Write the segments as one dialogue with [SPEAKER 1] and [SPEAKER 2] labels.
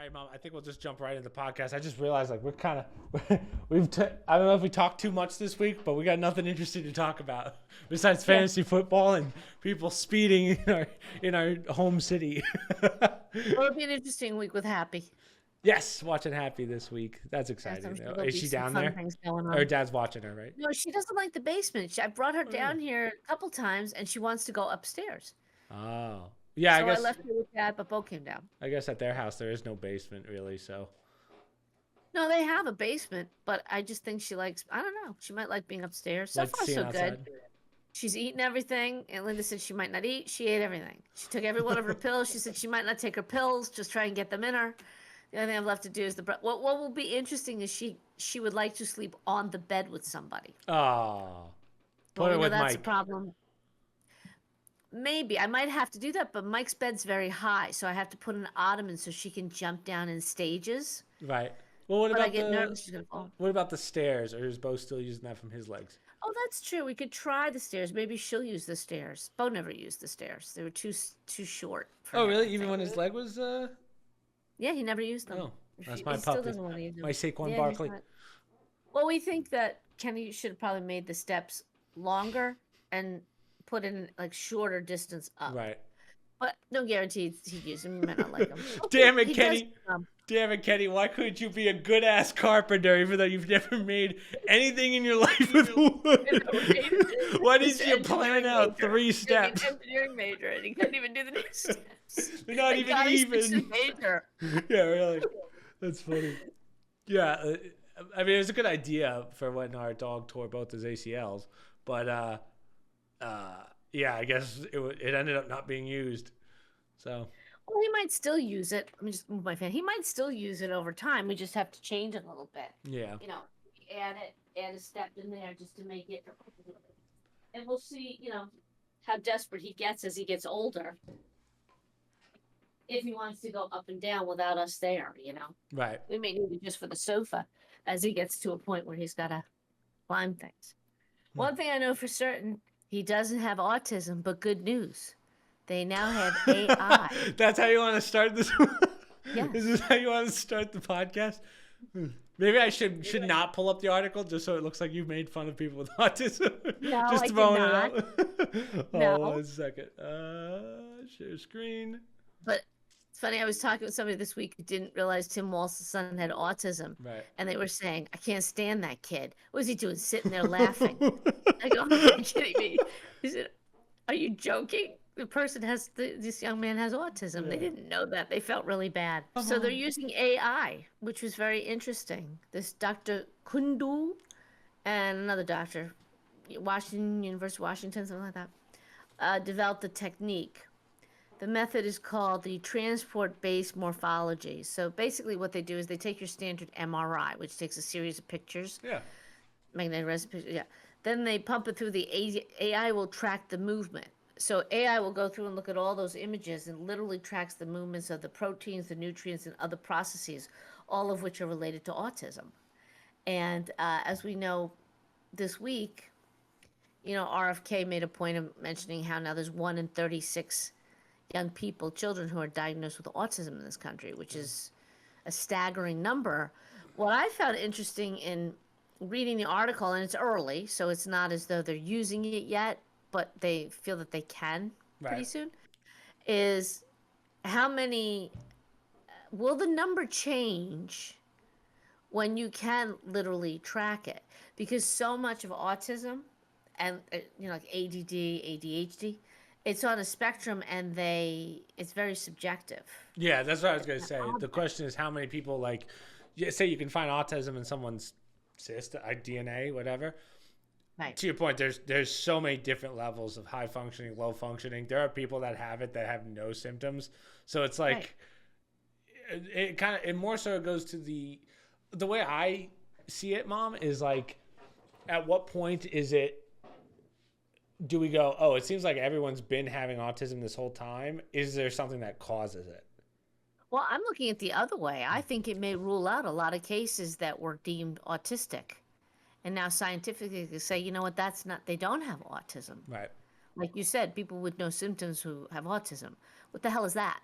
[SPEAKER 1] right, Mom. I think we'll just jump right into the podcast. I just realized like we're kind of I don't know if we talked too much this week, but we got nothing interesting to talk about besides fantasy football and people speeding in our home city.
[SPEAKER 2] Well, it'll be an interesting week with Happy.
[SPEAKER 1] Yes, watching Happy this week. That's
[SPEAKER 2] Yes,
[SPEAKER 1] exciting.
[SPEAKER 2] I'm sure there'll
[SPEAKER 1] Is
[SPEAKER 2] be
[SPEAKER 1] she
[SPEAKER 2] some
[SPEAKER 1] down
[SPEAKER 2] fun
[SPEAKER 1] there?
[SPEAKER 2] things going
[SPEAKER 1] Or
[SPEAKER 2] on.
[SPEAKER 1] Dad's watching her, right?
[SPEAKER 2] No, she doesn't like the basement. I brought her
[SPEAKER 1] Oh,
[SPEAKER 2] down
[SPEAKER 1] really?
[SPEAKER 2] here a couple times, and she wants to go upstairs.
[SPEAKER 1] Oh, yeah.
[SPEAKER 2] So I left her with Dad, but Bo came down.
[SPEAKER 1] I guess at their house there is no basement really. So
[SPEAKER 2] No, they have a basement, but I just think she likes, I don't know, she might like being upstairs. So
[SPEAKER 1] like
[SPEAKER 2] far,
[SPEAKER 1] seeing
[SPEAKER 2] so
[SPEAKER 1] outside.
[SPEAKER 2] good. She's eaten everything, and Linda said she might not eat. She ate everything. She took every one of her pills. She said she might not take her pills, just try and get them in her. The only thing I've left to do is what will be interesting is she would like to sleep on the bed with somebody.
[SPEAKER 1] Oh,
[SPEAKER 2] But
[SPEAKER 1] put
[SPEAKER 2] we
[SPEAKER 1] it
[SPEAKER 2] know
[SPEAKER 1] with
[SPEAKER 2] that's a
[SPEAKER 1] Mike.
[SPEAKER 2] problem. Maybe I might have to do that, but Mike's bed's very high, so I have to put an ottoman so she can jump down in stages.
[SPEAKER 1] Right. Well, what
[SPEAKER 2] But I
[SPEAKER 1] about
[SPEAKER 2] get nervous she's gonna fall.
[SPEAKER 1] what about the stairs? Or is Bo still using that from his legs?
[SPEAKER 2] Oh, that's true. We could try the stairs. Maybe she'll use the stairs. Bo never used the stairs. They were too short for
[SPEAKER 1] Oh,
[SPEAKER 2] him,
[SPEAKER 1] really?
[SPEAKER 2] I
[SPEAKER 1] Even
[SPEAKER 2] think.
[SPEAKER 1] when his leg was
[SPEAKER 2] Yeah, he never used them.
[SPEAKER 1] Oh, that's my
[SPEAKER 2] He still
[SPEAKER 1] puppy.
[SPEAKER 2] doesn't want to use them.
[SPEAKER 1] My Saquon
[SPEAKER 2] Yeah,
[SPEAKER 1] Barkley.
[SPEAKER 2] well, we think that Kenny should have probably made the steps longer and put in like shorter distance up.
[SPEAKER 1] Right.
[SPEAKER 2] But no guarantee he'd use them. He might not like them.
[SPEAKER 1] Damn it,
[SPEAKER 2] He
[SPEAKER 1] Kenny.
[SPEAKER 2] does,
[SPEAKER 1] Damn it, Kenny. Why couldn't you be a good ass carpenter even though you've never made anything in your life with wood? Why didn't you plan out 3 steps?
[SPEAKER 2] He's an engineering major, and he couldn't even do the next steps.
[SPEAKER 1] They're not
[SPEAKER 2] Thank God he switched his
[SPEAKER 1] even.
[SPEAKER 2] major.
[SPEAKER 1] Yeah, really. That's funny. Yeah, I mean, it was a good idea for when our dog tore both his ACLs, but yeah, I guess it ended up not being used. So
[SPEAKER 2] Well, he might still use it. Let me just move my fan. He might still use it over time. We just have to change it a little bit.
[SPEAKER 1] yeah,
[SPEAKER 2] You know, add a step in there just to make it. And we'll see, how desperate he gets as he gets older. If he wants to go up and down without us there,
[SPEAKER 1] right.
[SPEAKER 2] we may need it just for the sofa as he gets to a point where he's got to climb things. One thing I know for certain, he doesn't have autism, but good news. They now have AI.
[SPEAKER 1] That's how you want to start this?
[SPEAKER 2] Yes.
[SPEAKER 1] Is this how you want to start the podcast? Maybe I should not pull up the article just so it looks like you made fun of people with autism.
[SPEAKER 2] No,
[SPEAKER 1] just
[SPEAKER 2] I did
[SPEAKER 1] throwing
[SPEAKER 2] not.
[SPEAKER 1] it out.
[SPEAKER 2] No.
[SPEAKER 1] 1 second. Share screen.
[SPEAKER 2] But it's funny, I was talking with somebody this week who didn't realize Tim Walsh's son had autism.
[SPEAKER 1] Right.
[SPEAKER 2] And they were saying, I can't stand that kid. What is he doing? Sitting there laughing. I go, are you kidding me? He said, are you joking? The person this young man has autism. They didn't know that. They felt really bad. So they're using AI, which was very interesting. This Dr. Kundu and another doctor, University of Washington, something like that, developed a technique. The method is called the transport-based morphology. So basically what they do is they take your standard MRI, which takes a series of pictures.
[SPEAKER 1] Yeah.
[SPEAKER 2] Magnetic resonance pictures, yeah. Then they pump it through the AI will track the movement. So AI will go through and look at all those images and literally tracks the movements of the proteins, the nutrients, and other processes, all of which are related to autism. And as we know this week, RFK made a point of mentioning how now there's 1 in 36 young people, children who are diagnosed with autism in this country, which is a staggering number. What I found interesting in reading the article, and it's early, so it's not as though they're using it yet, but they feel that they can pretty soon, is how many, will the number change when you can literally track it? Because so much of autism and, like ADD, ADHD, it's on a spectrum and it's very subjective.
[SPEAKER 1] Yeah, that's what I was going to say. The question is how many people, say you can find autism in someone's DNA, whatever.
[SPEAKER 2] Right.
[SPEAKER 1] To your point, there's so many different levels of high functioning, low functioning. There are people that have it that have no symptoms. So it's like it more so goes to the way I see it, Mom, is like, at what point do we go, oh, it seems like everyone's been having autism this whole time? Is there something that causes it?
[SPEAKER 2] Well, I'm looking at the other way. I think it may rule out a lot of cases that were deemed autistic. And now scientifically they say, you know what, they don't have autism.
[SPEAKER 1] Right.
[SPEAKER 2] Like you said, people with no symptoms who have autism. What the hell is that?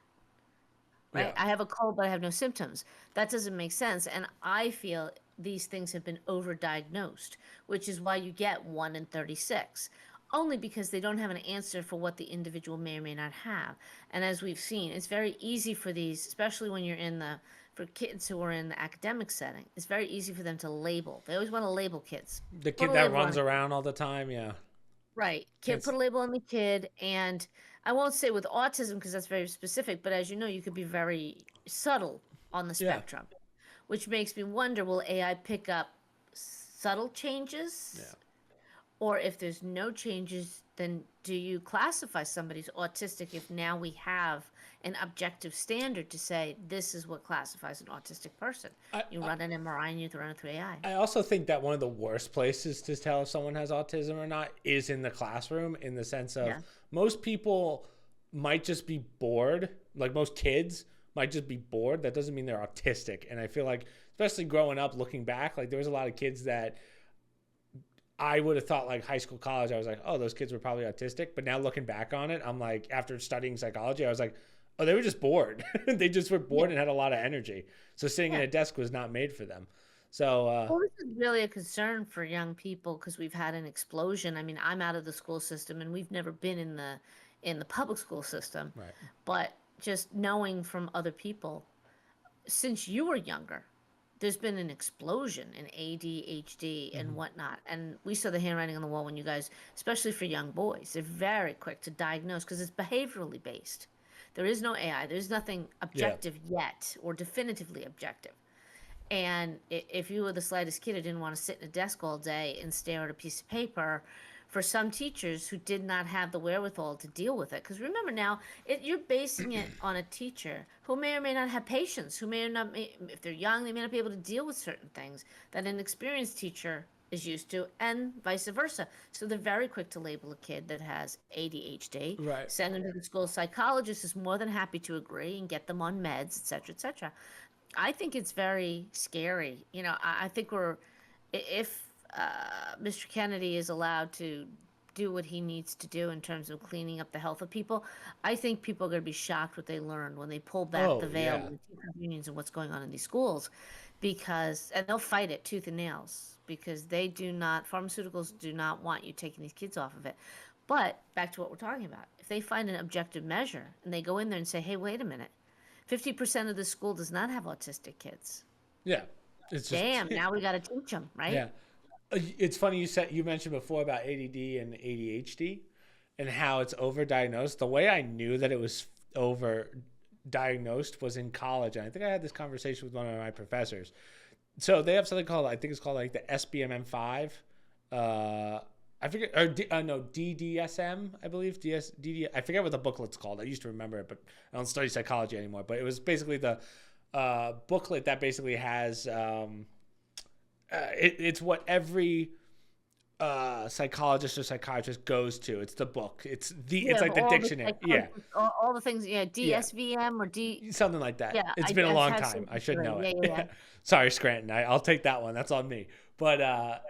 [SPEAKER 2] right?
[SPEAKER 1] Yeah.
[SPEAKER 2] I have a cold, but I have no symptoms. That doesn't make sense. And I feel these things have been overdiagnosed, which is why you get 1 in 36, only because they don't have an answer for what the individual may or may not have. And as we've seen, it's very easy for these, especially when you're in the, for kids who are in the academic setting, it's very easy for them to label. They always want to label kids.
[SPEAKER 1] The
[SPEAKER 2] Put
[SPEAKER 1] kid
[SPEAKER 2] a
[SPEAKER 1] that
[SPEAKER 2] label on
[SPEAKER 1] runs
[SPEAKER 2] it.
[SPEAKER 1] around all the time. Yeah.
[SPEAKER 2] Right. Kid,
[SPEAKER 1] It's
[SPEAKER 2] put a label on the kid. And I won't say with autism because that's very specific, but as you know, you could be very subtle on the
[SPEAKER 1] yeah.
[SPEAKER 2] spectrum, which makes me wonder, will AI pick up subtle changes?
[SPEAKER 1] Yeah.
[SPEAKER 2] Or if there's no changes, then do you classify somebody's autistic if now we have an objective standard to say this is what classifies an autistic person?
[SPEAKER 1] I,
[SPEAKER 2] You run an MRI and you run it through AI.
[SPEAKER 1] I also think that one of the worst places to tell if someone has autism or not is in the classroom, in the sense of
[SPEAKER 2] Yeah.
[SPEAKER 1] most people might just be bored. Like most kids might just be bored. That doesn't mean they're autistic. And I feel like, especially growing up, looking back, like there was a lot of kids that I would have thought, like high school, college, I was like, oh, those kids were probably autistic. But now looking back on it, I'm like, after studying psychology, I was like, oh, they were just bored. They just were bored and had a lot of energy. So sitting at
[SPEAKER 2] Yeah.
[SPEAKER 1] a desk was not made for them. So
[SPEAKER 2] Well, this is really a concern for young people because we've had an explosion. I mean, I'm out of the school system and we've never been in the public school system,
[SPEAKER 1] right.
[SPEAKER 2] but just knowing from other people, since you were younger, there's been an explosion in ADHD and whatnot. And we saw the handwriting on the wall when you guys, especially for young boys, they're very quick to diagnose because it's behaviorally based. There is no AI. There's nothing
[SPEAKER 1] Yeah.
[SPEAKER 2] objective yet or definitively objective. And if you were the slightest kid who didn't want to sit in a desk all day and stare at a piece of paper, for some teachers who did not have the wherewithal to deal with it, because remember now, you're basing it on a teacher who may or may not have patience, who may or not, if they're young, they may not be able to deal with certain things that an experienced teacher is used to, and vice versa. So they're very quick to label a kid that has ADHD,
[SPEAKER 1] Right.
[SPEAKER 2] send them to the school psychologist is more than happy to agree and get them on meds, et cetera, et cetera. I think it's very scary. You know, I think if Mr. Kennedy is allowed to do what he needs to do in terms of cleaning up the health of people, I think people are going to be shocked what they learned when they pull back
[SPEAKER 1] Oh,
[SPEAKER 2] the veil
[SPEAKER 1] yeah.
[SPEAKER 2] of the teachers' unions and what's going on in these schools, and they'll fight it tooth and nails because pharmaceuticals do not want you taking these kids off of it. But back to what we're talking about, if they find an objective measure and they go in there and say, hey, wait a minute, 50% of the school does not have autistic kids.
[SPEAKER 1] Yeah. It's just
[SPEAKER 2] Damn, now we got to teach them, right?
[SPEAKER 1] yeah. It's funny you mentioned before about ADD and ADHD and how it's overdiagnosed. The way I knew that it was overdiagnosed was in college, and I think I had this conversation with one of my professors. So they have something called, I think it's called like the SBMM5. I forget, or no, DDSM, I believe. I forget what the booklet's called. I used to remember it, but I don't study psychology anymore. But it was basically the booklet that basically has, it's what every psychologist or psychiatrist goes to. It's the book. It's like the dictionary. Yeah.
[SPEAKER 2] All the things, yeah, DSVM or D.
[SPEAKER 1] Something like that.
[SPEAKER 2] Yeah,
[SPEAKER 1] It's been a long
[SPEAKER 2] have
[SPEAKER 1] time.
[SPEAKER 2] seen
[SPEAKER 1] I should
[SPEAKER 2] it.
[SPEAKER 1] know it.
[SPEAKER 2] Yeah.
[SPEAKER 1] Sorry, Scranton. I'll take that one. That's on me. But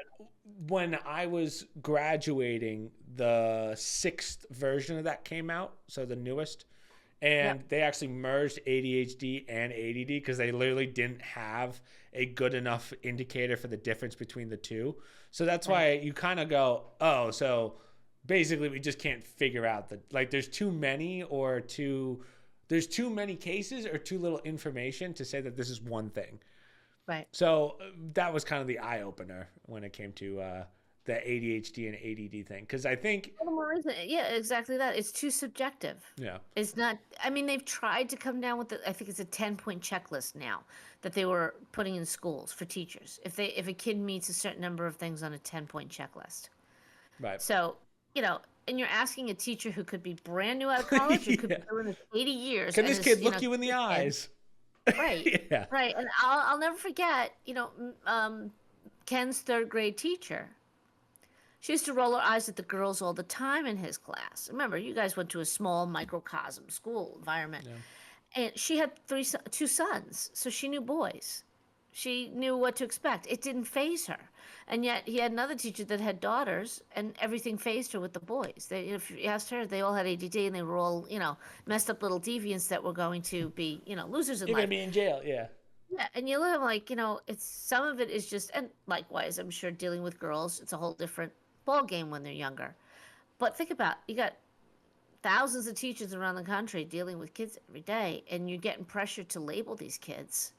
[SPEAKER 1] when I was graduating, the 6th version of that came out, so the newest, and they actually merged ADHD and ADD because they literally didn't have a good enough indicator for the difference between the two. So that's why you kind of go, oh, so basically we just can't figure out that, like, there's too many cases or too little information to say that this is one thing.
[SPEAKER 2] Right.
[SPEAKER 1] So that was kind of the eye opener when it came to the ADHD and ADD thing, because I think
[SPEAKER 2] Yeah, exactly that. It's too subjective.
[SPEAKER 1] yeah,
[SPEAKER 2] It's not. I mean, they've tried to come down with I think it's a 10-point checklist now that they were putting in schools for teachers. If a kid meets a certain number of things on a 10-point checklist.
[SPEAKER 1] right.
[SPEAKER 2] So, and you're asking a teacher who could be brand new out of college, who could be doing this 80 years.
[SPEAKER 1] Can
[SPEAKER 2] and
[SPEAKER 1] this kid look you in the eyes?
[SPEAKER 2] Right.
[SPEAKER 1] Yeah.
[SPEAKER 2] Right. And I'll never forget, Ken's 3rd grade teacher. She used to roll her eyes at the girls all the time in his class. Remember, you guys went to a small microcosm school environment. Yeah. And she had 2 sons, so she knew boys. She knew what to expect. It didn't faze her. And yet he had another teacher that had daughters, and everything fazed her with the boys. If you asked her, they all had ADD, and they were all, messed up little deviants that were going to be, losers in
[SPEAKER 1] You're
[SPEAKER 2] life.
[SPEAKER 1] gonna be in jail, yeah.
[SPEAKER 2] Yeah, and you look like, it's some of it is just, and likewise, I'm sure dealing with girls, it's a whole different ball game when they're younger. But think about, you got thousands of teachers around the country dealing with kids every day, and you're getting pressured to label these kids.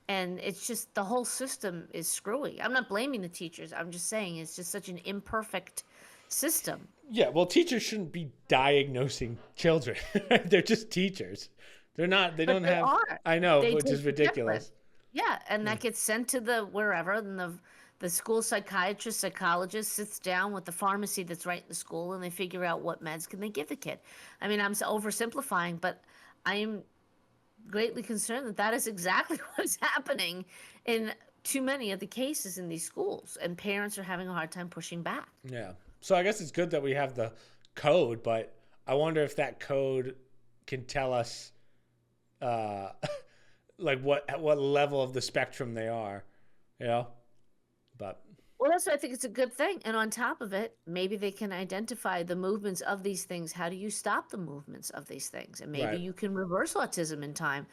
[SPEAKER 2] And it's just the whole system is screwy. I'm not blaming the teachers. I'm just saying it's just such an imperfect system.
[SPEAKER 1] Yeah, well, teachers shouldn't be diagnosing children. They're just teachers. They're not. They
[SPEAKER 2] But
[SPEAKER 1] don't
[SPEAKER 2] they
[SPEAKER 1] have.
[SPEAKER 2] are.
[SPEAKER 1] I know,
[SPEAKER 2] They
[SPEAKER 1] which
[SPEAKER 2] take
[SPEAKER 1] is
[SPEAKER 2] the
[SPEAKER 1] ridiculous.
[SPEAKER 2] Yeah, and that gets sent to the wherever, and the school psychiatrist, psychologist sits down with the pharmacy that's right in the school, and they figure out what meds can they give the kid. I mean, I'm oversimplifying, but I am greatly concerned that that is exactly what's happening in too many of the cases in these schools, and parents are having a hard time pushing back.
[SPEAKER 1] Yeah. So I guess it's good that we have the code, but I wonder if that code can tell us, like what level of the spectrum they are, But
[SPEAKER 2] Well, that's why I think it's a good thing. And on top of it, maybe they can identify the movements of these things. How do you stop the movements of these things? And maybe
[SPEAKER 1] Right.
[SPEAKER 2] you can reverse autism in time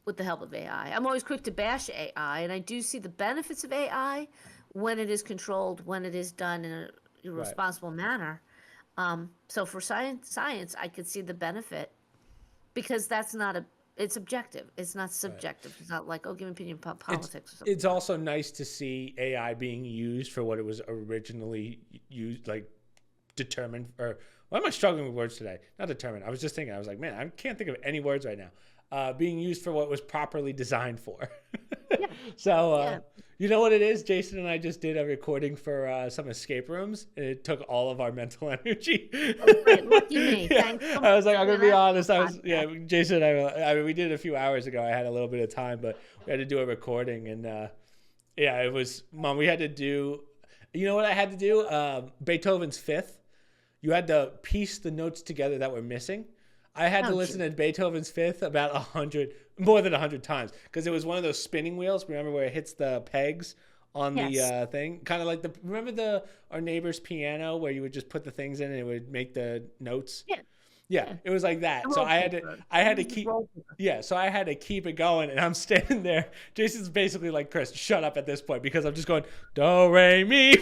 [SPEAKER 2] with the help of AI. I'm always quick to bash AI, and I do see the benefits of AI when it is controlled, when it is done in a responsible manner. So for science, I could see the benefit because that's not it's objective. It's not subjective. It's not like, oh, give an opinion about politics or something.
[SPEAKER 1] It's also nice to see AI being used for what it was originally used, like determined, or why am I struggling with words today? Not determined. I was just thinking, I was like, man, I can't think of any words right now. Being used for what it was properly designed for.
[SPEAKER 2] Yeah.
[SPEAKER 1] So, you know what it is? Jason and I just did a recording for some escape rooms, and it took all of our mental energy.
[SPEAKER 2] Oh, great. Lucky me.
[SPEAKER 1] Yeah.
[SPEAKER 2] Thanks so
[SPEAKER 1] I was like, I'm
[SPEAKER 2] much
[SPEAKER 1] gonna
[SPEAKER 2] for
[SPEAKER 1] be
[SPEAKER 2] that.
[SPEAKER 1] honest. Jason and I mean, we did it a few hours ago. I had a little bit of time, but we had to do a recording, and it was, Mom, we had to do, you know what I had to do? Beethoven's Fifth. You had to piece the notes together that were missing. I had to listen to Beethoven's Fifth about more than 100 times, because it was one of those spinning wheels. Remember where it hits the pegs on the thing? Kind of like remember our neighbor's piano where you would just put the things in and it would make the notes? Yeah, it was like that. So I had to keep, so I had to keep it going, and I'm standing there. Jason's basically like, Chris, shut up at this point, because I'm just going, do, re, mi.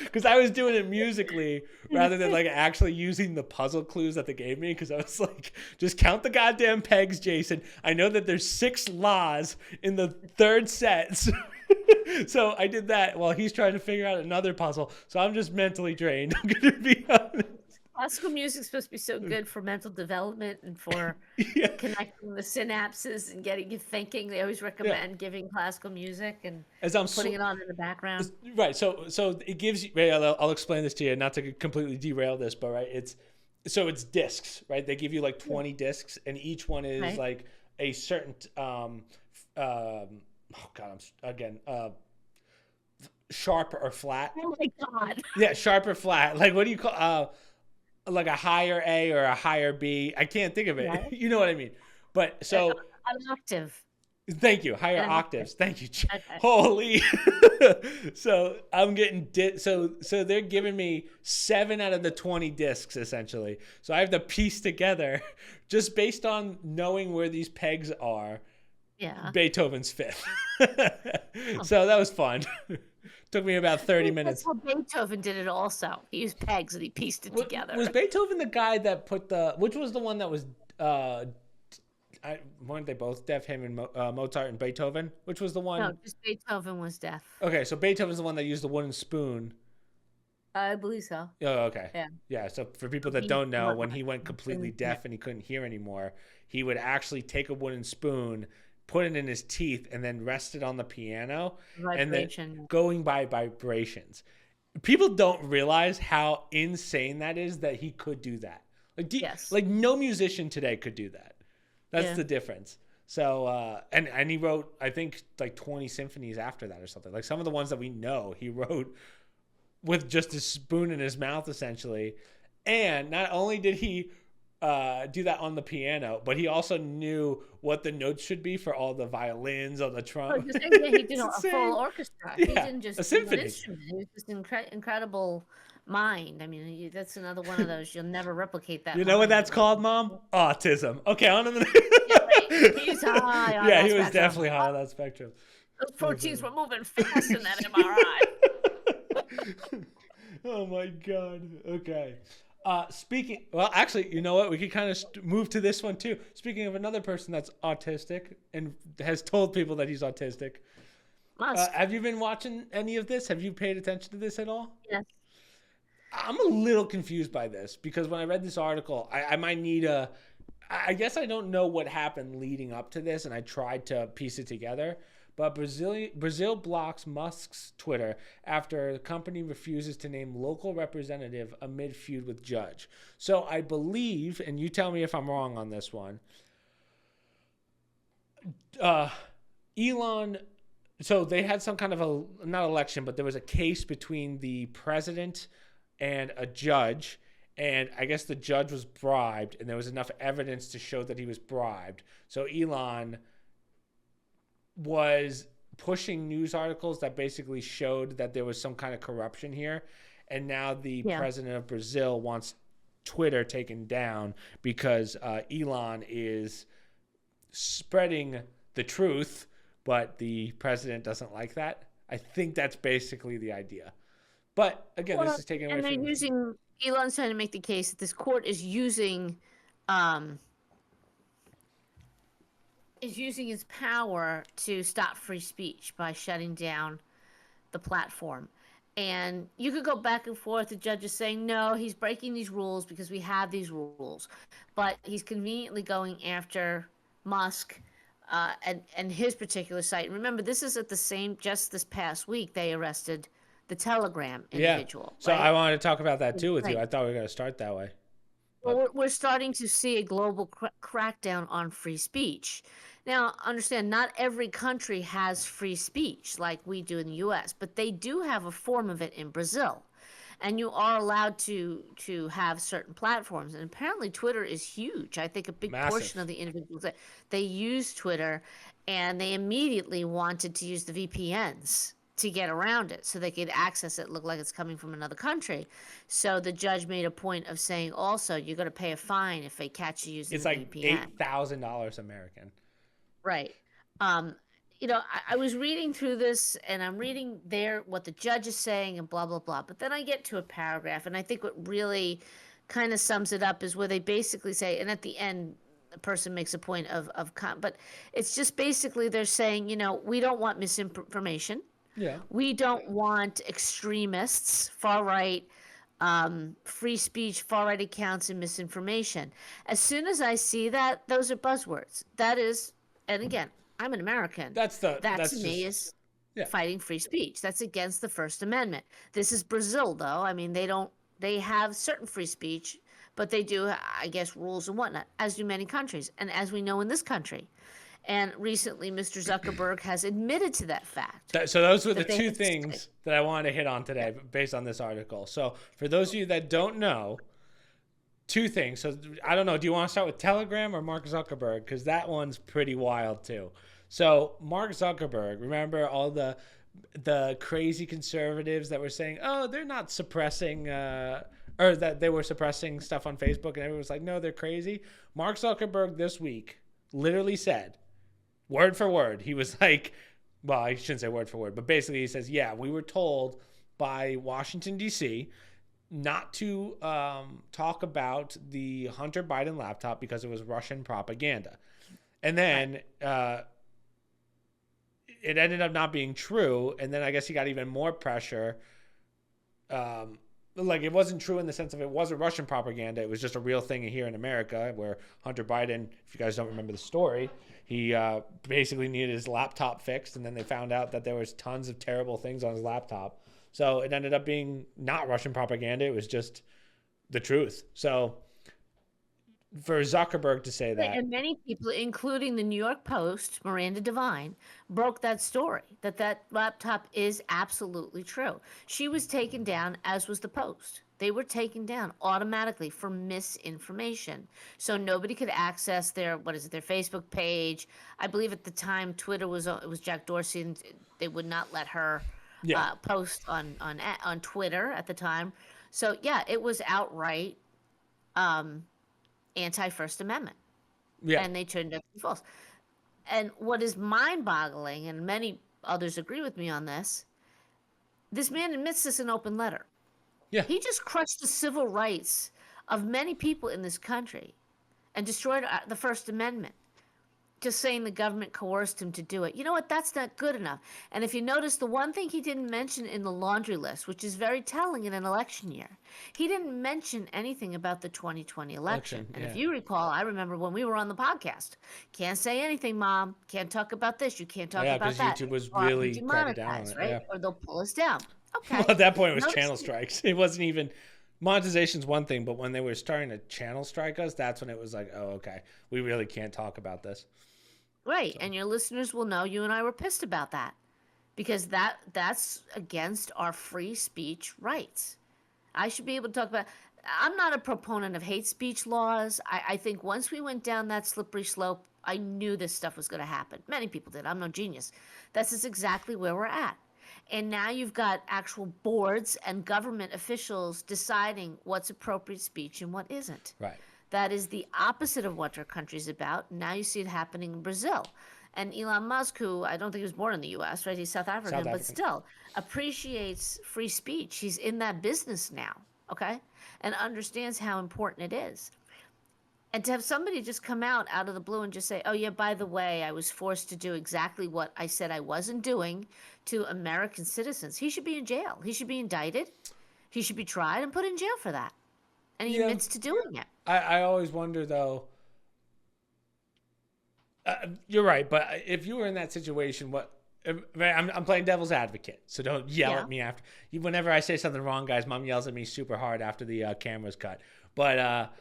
[SPEAKER 1] Because I was doing it musically rather than like actually using the puzzle clues that they gave me, because I was like, just count the goddamn pegs, Jason. I know that there's 6 laws in the third set. So I did that while he's trying to figure out another puzzle. So I'm just mentally drained. I'm going to be honest.
[SPEAKER 2] Classical music's supposed to be so good for mental development and for connecting the synapses and getting you thinking. They always recommend giving classical music and putting it on in the background.
[SPEAKER 1] Right. So it gives you. I'll explain this to you, not to completely derail this, but it's discs, right? They give you like 20 discs, and each one is like a certain sharp or flat.
[SPEAKER 2] Oh my God.
[SPEAKER 1] Yeah, sharp or flat. Like, what do you call like a higher A or a higher B? I can't think of it.
[SPEAKER 2] Right.
[SPEAKER 1] You know what I mean? But so
[SPEAKER 2] an octave.
[SPEAKER 1] Thank you. Higher octaves. Thank you.
[SPEAKER 2] Okay.
[SPEAKER 1] Holy. So I'm getting so they're giving me 7 out of the 20 discs essentially. So I have to piece together, just based on knowing where these pegs are, Beethoven's Fifth. So that was fun. Took me about 30 minutes.
[SPEAKER 2] That's how Beethoven did it also. He used pegs and he pieced it together.
[SPEAKER 1] Was Beethoven the guy that put which was the one that was, weren't they both deaf, him and Mozart and Beethoven? Which was the one?
[SPEAKER 2] No, just Beethoven was deaf.
[SPEAKER 1] Okay, so Beethoven's the one that used the wooden spoon.
[SPEAKER 2] I believe so.
[SPEAKER 1] Oh, okay. Yeah, so for people that don't know, when he went completely deaf and he couldn't hear anymore, he would actually take a wooden spoon, put it in his teeth, and then rest it on the piano, and then going by vibrations. People don't realize how insane that is, that he could do that. Like no musician today could do that. That's the difference. So and he wrote, I think, like 20 symphonies after that or something. Like some of the ones that we know he wrote with just a spoon in his mouth essentially. And not only did he do that on the piano, but he also knew what the notes should be for all the violins or the
[SPEAKER 2] Oh,
[SPEAKER 1] trumpet.
[SPEAKER 2] just saying, yeah, he did a
[SPEAKER 1] It's
[SPEAKER 2] full
[SPEAKER 1] insane.
[SPEAKER 2] orchestra. He
[SPEAKER 1] Yeah,
[SPEAKER 2] didn't
[SPEAKER 1] a
[SPEAKER 2] just do an
[SPEAKER 1] symphony.
[SPEAKER 2] instrument. He was just incredible mind. I mean, that's another one of those. You'll never replicate that
[SPEAKER 1] You know what
[SPEAKER 2] mind.
[SPEAKER 1] that's called, Mom? Autism. Okay, on to
[SPEAKER 2] Yeah, right.
[SPEAKER 1] the.
[SPEAKER 2] He's high on
[SPEAKER 1] Yeah,
[SPEAKER 2] that
[SPEAKER 1] he was
[SPEAKER 2] spectrum.
[SPEAKER 1] definitely high on that spectrum.
[SPEAKER 2] Those proteins were moving fast in that MRI.
[SPEAKER 1] Oh my god. Okay. Well, actually, you know what? We could kind of move to this one too. Speaking of another person that's autistic and has told people that he's autistic.
[SPEAKER 2] Musk.
[SPEAKER 1] Have you been watching any of this? Have you paid attention to this at all?
[SPEAKER 2] Yes.
[SPEAKER 1] I'm a little confused by this because when I read this article, I might need a. I guess I don't know what happened leading up to this, and I tried to piece it together. But Brazil blocks Musk's Twitter after the company refuses to name local representative amid feud with judge. So I believe, and you tell me if I'm wrong on this one, Elon, so they had some kind of a, not election, but there was a case between the president and a judge. And I guess the judge was bribed, and there was enough evidence to show that he was bribed. So Elon was pushing news articles that basically showed that there was some kind of corruption here. And now the president of Brazil wants Twitter taken down because Elon is spreading the truth, but the president doesn't like that. I think that's basically the idea. But again, this is taken away from...
[SPEAKER 2] And they're using... Elon's trying to make the case that this court is using its power to stop free speech by shutting down the platform. And you could go back and forth. The judge is saying, no, he's breaking these rules because we have these rules. But he's conveniently going after Musk and his particular site. And remember, this is at the same, just this past week, they arrested the Telegram individual.
[SPEAKER 1] Yeah. So
[SPEAKER 2] right?
[SPEAKER 1] I wanted to talk about that too with you. I thought we were going to start that way.
[SPEAKER 2] Well, we're starting to see a global crackdown on free speech. Now, understand, not every country has free speech like we do in the U.S., but they do have a form of it in Brazil. And you are allowed to have certain platforms. And apparently Twitter is huge. I think a big portion of the individuals that they use Twitter, and they immediately wanted to use the VPNs to get around it so they could access it, look like it's coming from another country. So the judge made a point of saying also you're going to pay a fine if they catch you using the VPN.
[SPEAKER 1] It's like $8,000 American.
[SPEAKER 2] Right. You know, I was reading through this and I'm reading there what the judge is saying and blah, blah, blah. But then I get to a paragraph and I think what really kind of sums it up is where they basically say, and at the end, the person makes a point but it's just basically they're saying, you know, we don't want misinformation.
[SPEAKER 1] Yeah.
[SPEAKER 2] We don't want extremists, far-right, free speech, far-right accounts, and misinformation. As soon as I see that, those are buzzwords. That is, and again, I'm an American. That to me is fighting free speech. That's against the First Amendment. This is Brazil, though. I mean, they have certain free speech, but they do, I guess, rules and whatnot, as do many countries, and as we know in this country. And recently, Mr. Zuckerberg has admitted to that fact.
[SPEAKER 1] So those were the two things that I wanted to hit on today based on this article. So for those of you that don't know, two things. So I don't know. Do you want to start with Telegram or Mark Zuckerberg? Because that one's pretty wild too. So Mark Zuckerberg, remember all the crazy conservatives that were saying, oh, they're not suppressing or that they were suppressing stuff on Facebook, and everyone was like, no, they're crazy. Mark Zuckerberg this week literally said, word for word, he was like, well, I shouldn't say word for word, but basically he says, yeah, we were told by Washington, D.C. not to talk about the Hunter Biden laptop because it was Russian propaganda. And then it ended up not being true. And then I guess he got even more pressure. Like it wasn't true in the sense of it wasn't Russian propaganda. It was just a real thing here in America where Hunter Biden, if you guys don't remember the story, he basically needed his laptop fixed. And then they found out that there was tons of terrible things on his laptop. So it ended up being not Russian propaganda. It was just the truth. So for Zuckerberg to say that.
[SPEAKER 2] And many people, including the New York Post, Miranda Devine, broke that story, that laptop is absolutely true. She was taken down, as was the Post. They were taken down automatically for misinformation. So nobody could access their, their Facebook page. I believe at the time Twitter was, it was Jack Dorsey, and they would not let her
[SPEAKER 1] Yeah.
[SPEAKER 2] post on Twitter at the time. So yeah, it was outright anti-First Amendment,
[SPEAKER 1] Yeah.
[SPEAKER 2] and they turned it false. And what is mind-boggling, and many others agree with me on this man admits this in open letter.
[SPEAKER 1] Yeah.
[SPEAKER 2] He just crushed the civil rights of many people in this country and destroyed the First Amendment, just saying the government coerced him to do it. You know what? That's not good enough. And if you notice, the one thing he didn't mention in the laundry list, which is very telling in an election year, he didn't mention anything about the 2020 election. And if you recall, I remember when we were on the podcast, can't say anything, Mom. Can't talk about this. You can't talk about that.
[SPEAKER 1] YouTube was really cracking down on it,
[SPEAKER 2] right? Or they'll pull us down. Okay.
[SPEAKER 1] Well, at that point, it was channel strikes. It wasn't even monetization's one thing, but when they were starting to channel strike us, that's when it was like, oh, okay, we really can't talk about this.
[SPEAKER 2] Right, so. And your listeners will know you and I were pissed about that, because that's against our free speech rights. I should be able to talk about. I'm not a proponent of hate speech laws. I think once we went down that slippery slope, I knew this stuff was going to happen. Many people did. I'm no genius. This is exactly where we're at. And now you've got actual boards and government officials deciding what's appropriate speech and what isn't.
[SPEAKER 1] Right.
[SPEAKER 2] That is the opposite of what our country's about. Now you see it happening in Brazil. And Elon Musk, who I don't think he was born in the U.S., right? He's South African, but still appreciates free speech. He's in that business now, okay? And understands how important it is. And to have somebody just come out of the blue and just say, oh, yeah, by the way, I was forced to do exactly what I said I wasn't doing to American citizens. He should be in jail. He should be indicted. He should be tried and put in jail for that. And he admits to doing it.
[SPEAKER 1] I always wonder, though, you're right, but if you were in that situation, I'm playing devil's advocate, so don't yell at me after. Whenever I say something wrong, guys, Mom yells at me super hard after the camera's cut. But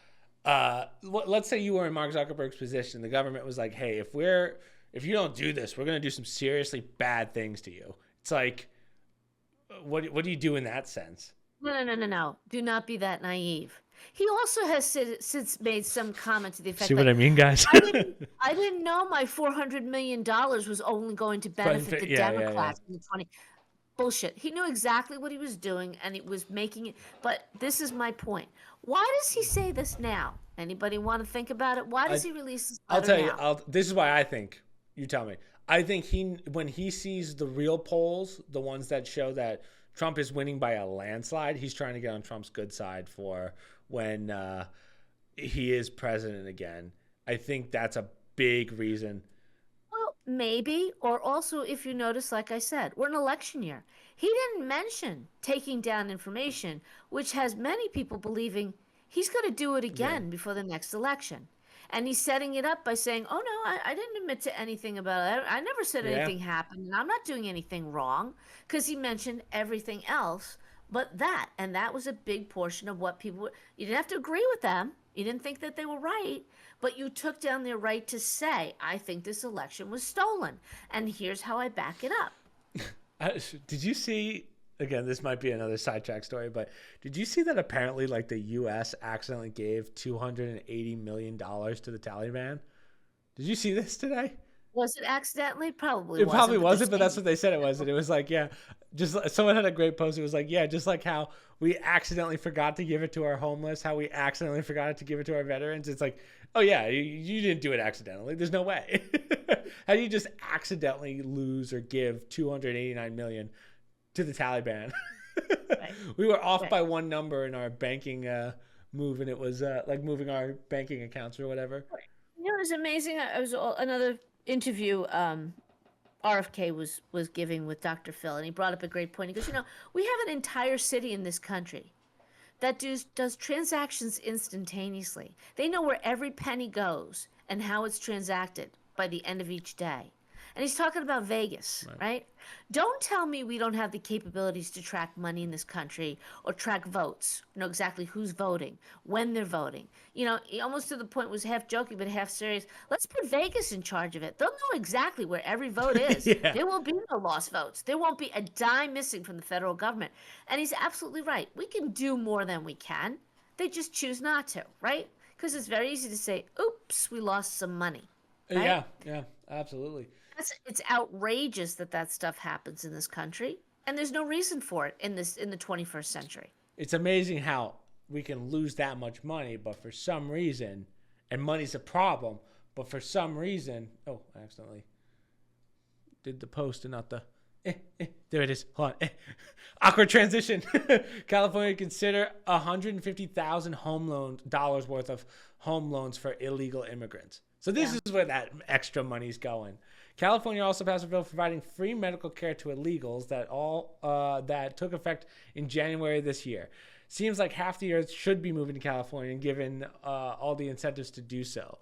[SPEAKER 1] let's say you were in Mark Zuckerberg's position. The government was like, hey, if you don't do this, we're going to do some seriously bad things to you. It's like, what do you do in that sense?
[SPEAKER 2] No. Do not be that naive. He also has since made some comment to the effect.
[SPEAKER 1] See what I mean, guys?
[SPEAKER 2] I didn't know my $400 million was only going to benefit the Democrats in the 20. Bullshit. He knew exactly what he was doing, and it was making it. But this is my point. Why does he say this now? Anybody want to think about it? Why does he release this letter now?
[SPEAKER 1] I'll tell you. This is why I think. You tell me. I think when he sees the real polls, the ones that show that Trump is winning by a landslide, he's trying to get on Trump's good side for when he is president again. I think that's a big reason.
[SPEAKER 2] Well, maybe. Or also, if you notice, like I said, we're in election year. He didn't mention taking down information, which has many people believing he's going to do it again before the next election. And he's setting it up by saying, oh, no, I didn't admit to anything about it. I never said anything happened, and I'm not doing anything wrong, because he mentioned everything else but that. And that was a big portion of what people – you didn't have to agree with them. You didn't think that they were right, but you took down their right to say, I think this election was stolen, and here's how I back it up.
[SPEAKER 1] Did you see – again, this might be another sidetrack story, but did you see that apparently like the U.S. accidentally gave $280 million to the Taliban? Did you see this today?
[SPEAKER 2] Was it accidentally? Probably
[SPEAKER 1] it
[SPEAKER 2] wasn't.
[SPEAKER 1] Probably wasn't, but that's what they said it was. And it was like, just someone had a great post. It was like, just like how we accidentally forgot to give it to our homeless, how we accidentally forgot to give it to our veterans. It's like, oh yeah, you didn't do it accidentally. There's no way. How do you just accidentally lose or give $289 million to the Taliban? Right. We were off by one number in our banking move, and it was like moving our banking accounts or whatever.
[SPEAKER 2] You know, it was amazing. I was another interview RFK was giving with Dr. Phil, and he brought up a great point. He goes, we have an entire city in this country that does transactions instantaneously. They know where every penny goes and how it's transacted by the end of each day. And he's talking about Vegas, right? Don't tell me we don't have the capabilities to track money in this country or track votes, know exactly who's voting, when they're voting. You know, he almost to the point was half joking but half serious. Let's put Vegas in charge of it. They'll know exactly where every vote is.
[SPEAKER 1] Yeah.
[SPEAKER 2] There will be no lost votes. There won't be a dime missing from the federal government. And he's absolutely right. We can do more than we can. They just choose not to, right? Because it's very easy to say, oops, we lost some money. Right?
[SPEAKER 1] Yeah, absolutely.
[SPEAKER 2] It's outrageous that that stuff happens in this country, and there's no reason for it in the 21st century.
[SPEAKER 1] It's amazing how we can lose that much money, but for some reason, and money's a problem, but for some reason, oh, I accidentally did the post and not the, there it is. Hold on. Awkward transition. California consider $150,000 dollars worth of home loans for illegal immigrants. So this is where that extra money's going. California also passed a bill providing free medical care to illegals that took effect in January this year. Seems like half the earth should be moving to California and given all the incentives to do so.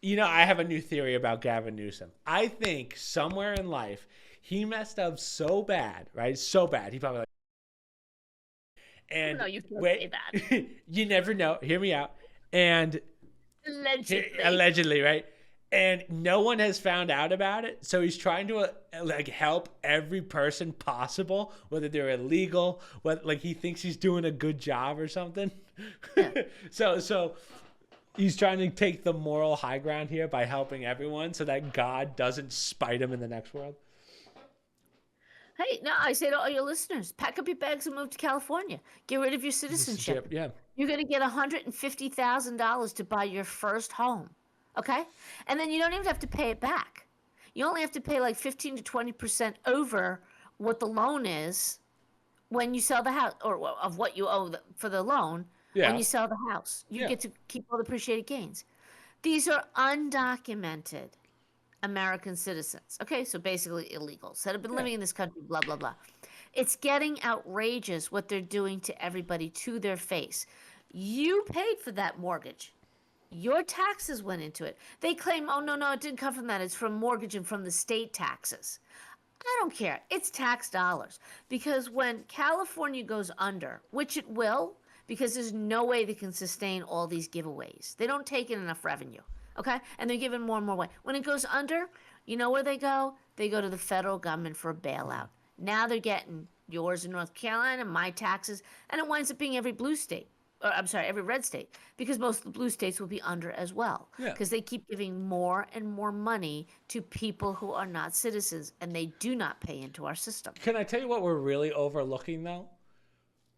[SPEAKER 1] You know, I have a new theory about Gavin Newsom. I think somewhere in life he messed up so bad, right? So bad. He probably and
[SPEAKER 2] no, you can't say that.
[SPEAKER 1] You never know. Hear me out. And allegedly, right? And no one has found out about it. So he's trying to help every person possible, whether they're illegal, whether he thinks he's doing a good job or something. Yeah. So he's trying to take the moral high ground here by helping everyone so that God doesn't spite him in the next world.
[SPEAKER 2] Hey, no, I say to all your listeners, pack up your bags and move to California. Get rid of your citizenship.
[SPEAKER 1] Yeah.
[SPEAKER 2] You're going to get $150,000 to buy your first home. Okay? And then you don't even have to pay it back. You only have to pay like 15 to 20% over what the loan is when you sell the house, or of what you owe for the loan when you sell the house. You get to keep all the appreciated gains. These are undocumented American citizens. Okay, so basically illegals that have been living in this country, blah, blah, blah. It's getting outrageous what they're doing to everybody to their face. You paid for that mortgage. Your taxes went into it. They claim, oh, no, it didn't come from that. It's from mortgage and from the state taxes. I don't care. It's tax dollars. Because when California goes under, which it will, because there's no way they can sustain all these giveaways. They don't take in enough revenue. Okay? And they're giving more and more away. When it goes under, you know where they go? They go to the federal government for a bailout. Now they're getting yours in North Carolina, my taxes, and it winds up being every blue state. Or, I'm sorry, every red state. Because most of the blue states will be under as well. Because they keep giving more and more money to people who are not citizens, and they do not pay into our system.
[SPEAKER 1] Can I tell you what we're really overlooking, though?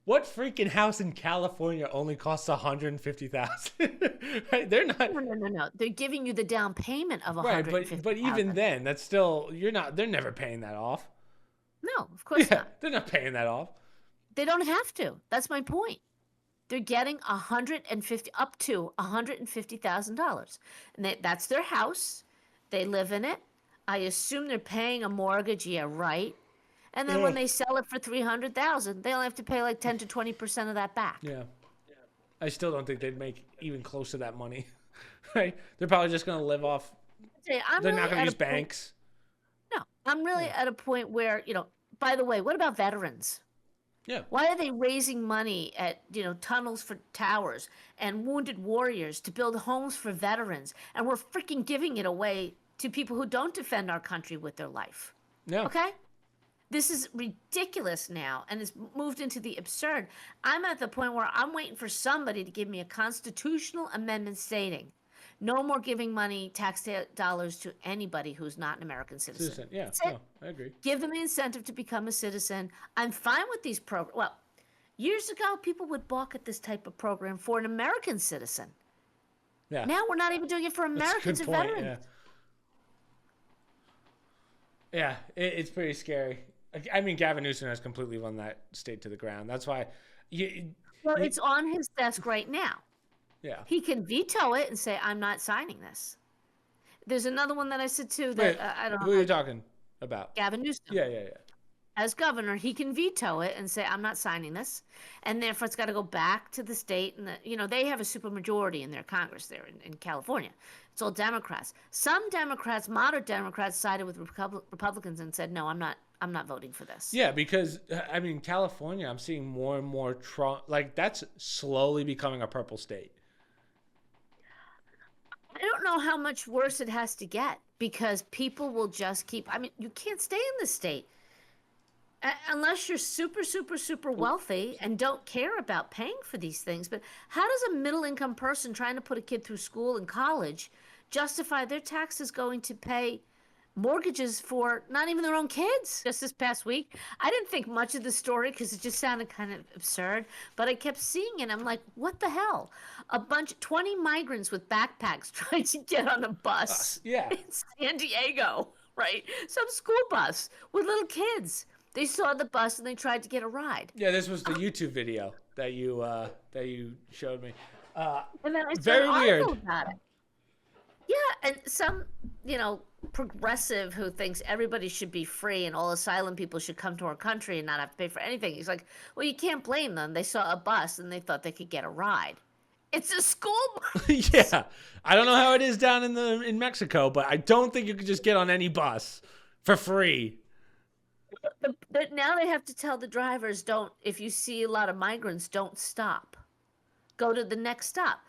[SPEAKER 1] What freaking house in California only costs $150,000? Right? They're not.
[SPEAKER 2] No. They're giving you the down payment of $150,000.
[SPEAKER 1] Right, but even then, that's still they're never paying that off.
[SPEAKER 2] No, of course not.
[SPEAKER 1] They're not paying that off.
[SPEAKER 2] They don't have to. That's my point. They're getting up to $150,000, and that's their house. They live in it. I assume they're paying a mortgage. Yeah, right. And then when they sell it for $300,000, they only have to pay like 10 to 20% of that back.
[SPEAKER 1] Yeah. I still don't think they'd make even close to that money. Right? They're probably just going to live off. They're not going to use banks.
[SPEAKER 2] No, I'm really at a point where, by the way, what about veterans?
[SPEAKER 1] Yeah.
[SPEAKER 2] Why are they raising money at, tunnels for towers and wounded warriors to build homes for veterans? And we're freaking giving it away to people who don't defend our country with their life.
[SPEAKER 1] Yeah.
[SPEAKER 2] Okay? This is ridiculous now, and it's moved into the absurd. I'm at the point where I'm waiting for somebody to give me a constitutional amendment stating no more giving money, tax dollars to anybody who's not an American citizen.
[SPEAKER 1] Yeah, I agree.
[SPEAKER 2] Give them the incentive to become a citizen. I'm fine with these programs. Well, years ago, people would balk at this type of program for an American citizen.
[SPEAKER 1] Yeah.
[SPEAKER 2] Now we're not even doing it for Americans and veterans.
[SPEAKER 1] Yeah, it's pretty scary. I mean, Gavin Newsom has completely run that state to the ground. That's why.
[SPEAKER 2] It's on his desk right now.
[SPEAKER 1] Yeah.
[SPEAKER 2] He can veto it and say, I'm not signing this. There's another one that I said too that I don't know.
[SPEAKER 1] Who are you talking about?
[SPEAKER 2] Gavin Newsom.
[SPEAKER 1] Yeah.
[SPEAKER 2] as governor, he can veto it and say, I'm not signing this. And therefore, it's got to go back to the state. And, they have a supermajority in their Congress there in California. It's all Democrats. Some Democrats, moderate Democrats, sided with Republicans and said, no, I'm not voting for this.
[SPEAKER 1] Yeah, because, I mean, California, I'm seeing more and more Trump. Like, that's slowly becoming a purple state.
[SPEAKER 2] I don't know how much worse it has to get because people will just keep. I mean, you can't stay in the state unless you're super, super, super wealthy and don't care about paying for these things. But how does a middle income person trying to put a kid through school and college justify their taxes going to pay mortgages for not even their own kids? Just this past week, I didn't think much of the story because it just sounded kind of absurd, but I kept seeing it. I'm like, what the hell? 20 migrants with backpacks trying to get on a bus
[SPEAKER 1] Yeah.
[SPEAKER 2] in San Diego, right? Some school bus with little kids. They saw the bus and they tried to get a ride.
[SPEAKER 1] Yeah, this was the YouTube video that you showed me.
[SPEAKER 2] And then I saw
[SPEAKER 1] very
[SPEAKER 2] an article
[SPEAKER 1] weird.
[SPEAKER 2] about it. Yeah, and some, progressive who thinks everybody should be free and all asylum people should come to our country and not have to pay for anything. He's like, well, you can't blame them. They saw a bus and they thought they could get a ride. It's a school bus.
[SPEAKER 1] Yeah, I don't know how it is down in Mexico, but I don't think you could just get on any bus for free.
[SPEAKER 2] But now they have to tell the drivers, if you see a lot of migrants, don't stop. Go to the next stop.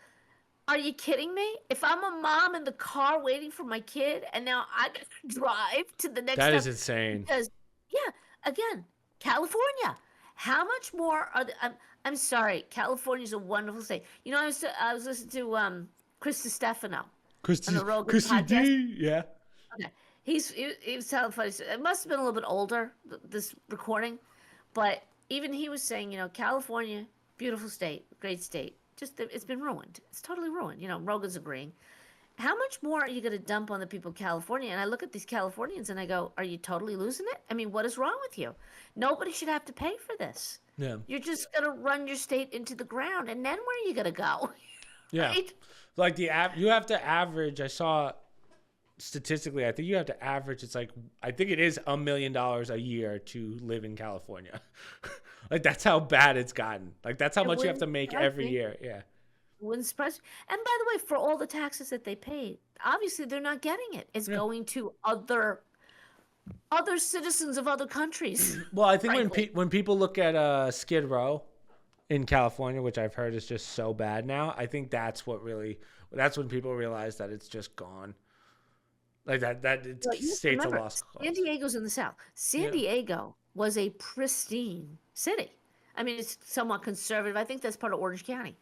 [SPEAKER 2] Are you kidding me? If I'm a mom in the car waiting for my kid and now I gotta drive to the next stop.
[SPEAKER 1] That is insane.
[SPEAKER 2] Because, again, California. How much more are I'm sorry, California's a wonderful state. I was listening to Chris Stefano on the Rogan podcast.
[SPEAKER 1] D, yeah.
[SPEAKER 2] Okay. He was telling funny. It must have been a little bit older, this recording, but even he was saying, California, beautiful state, great state. Just it's been ruined. It's totally ruined. Rogan's agreeing. How much more are you going to dump on the people of California? And I look at these Californians and I go, are you totally losing it? I mean, what is wrong with you? Nobody should have to pay for this.
[SPEAKER 1] Yeah.
[SPEAKER 2] You're just going to run your state into the ground, and then where are you going to go?
[SPEAKER 1] Yeah.
[SPEAKER 2] Right?
[SPEAKER 1] Like you have to average. I saw statistically, I think you have to average. It's like I think it is $1 million a year to live in California. Like that's how bad it's gotten. Like that's how much you have to make every year. Yeah.
[SPEAKER 2] Wouldn't surprise me. And by the way, for all the taxes that they paid, obviously they're not getting it. It's going to other citizens of other countries.
[SPEAKER 1] Well, I think when people look at Skid Row in California, which I've heard is just so bad now, I think that's when people realize that it's just gone. Like state's a lost cause.
[SPEAKER 2] San Diego's in the south. San Diego was a pristine city. I mean, it's somewhat conservative. I think that's part of Orange County.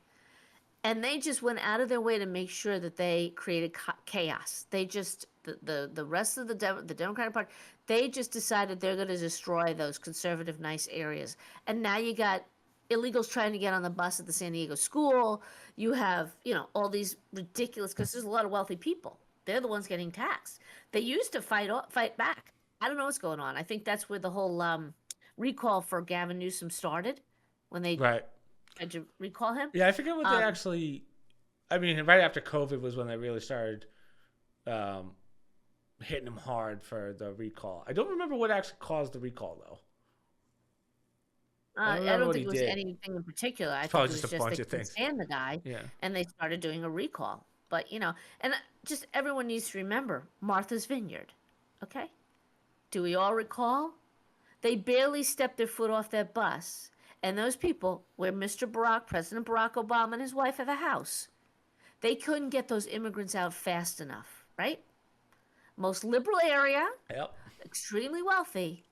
[SPEAKER 2] And they just went out of their way to make sure that they created chaos. They just, the rest of the Democratic Party, they just decided they're going to destroy those conservative, nice areas. And now you got illegals trying to get on the bus at the San Diego school. You have, all these ridiculous, because there's a lot of wealthy people. They're the ones getting taxed. They used to fight back. I don't know what's going on. I think that's where the whole recall for Gavin Newsom started, when they tried to recall him.
[SPEAKER 1] Yeah, I forget what they actually. I mean, right after COVID was when they really started hitting him hard for the recall. I don't remember what actually caused the recall though.
[SPEAKER 2] I don't think it was anything in particular. I think it was
[SPEAKER 1] just a bunch
[SPEAKER 2] they
[SPEAKER 1] of things.
[SPEAKER 2] Stand the guy, and they started doing a recall. But and just everyone needs to remember Martha's Vineyard. Okay, do we all recall? They barely stepped their foot off that bus, and those people, where President Barack Obama and his wife have a house, they couldn't get those immigrants out fast enough. Right? Most liberal area, extremely wealthy.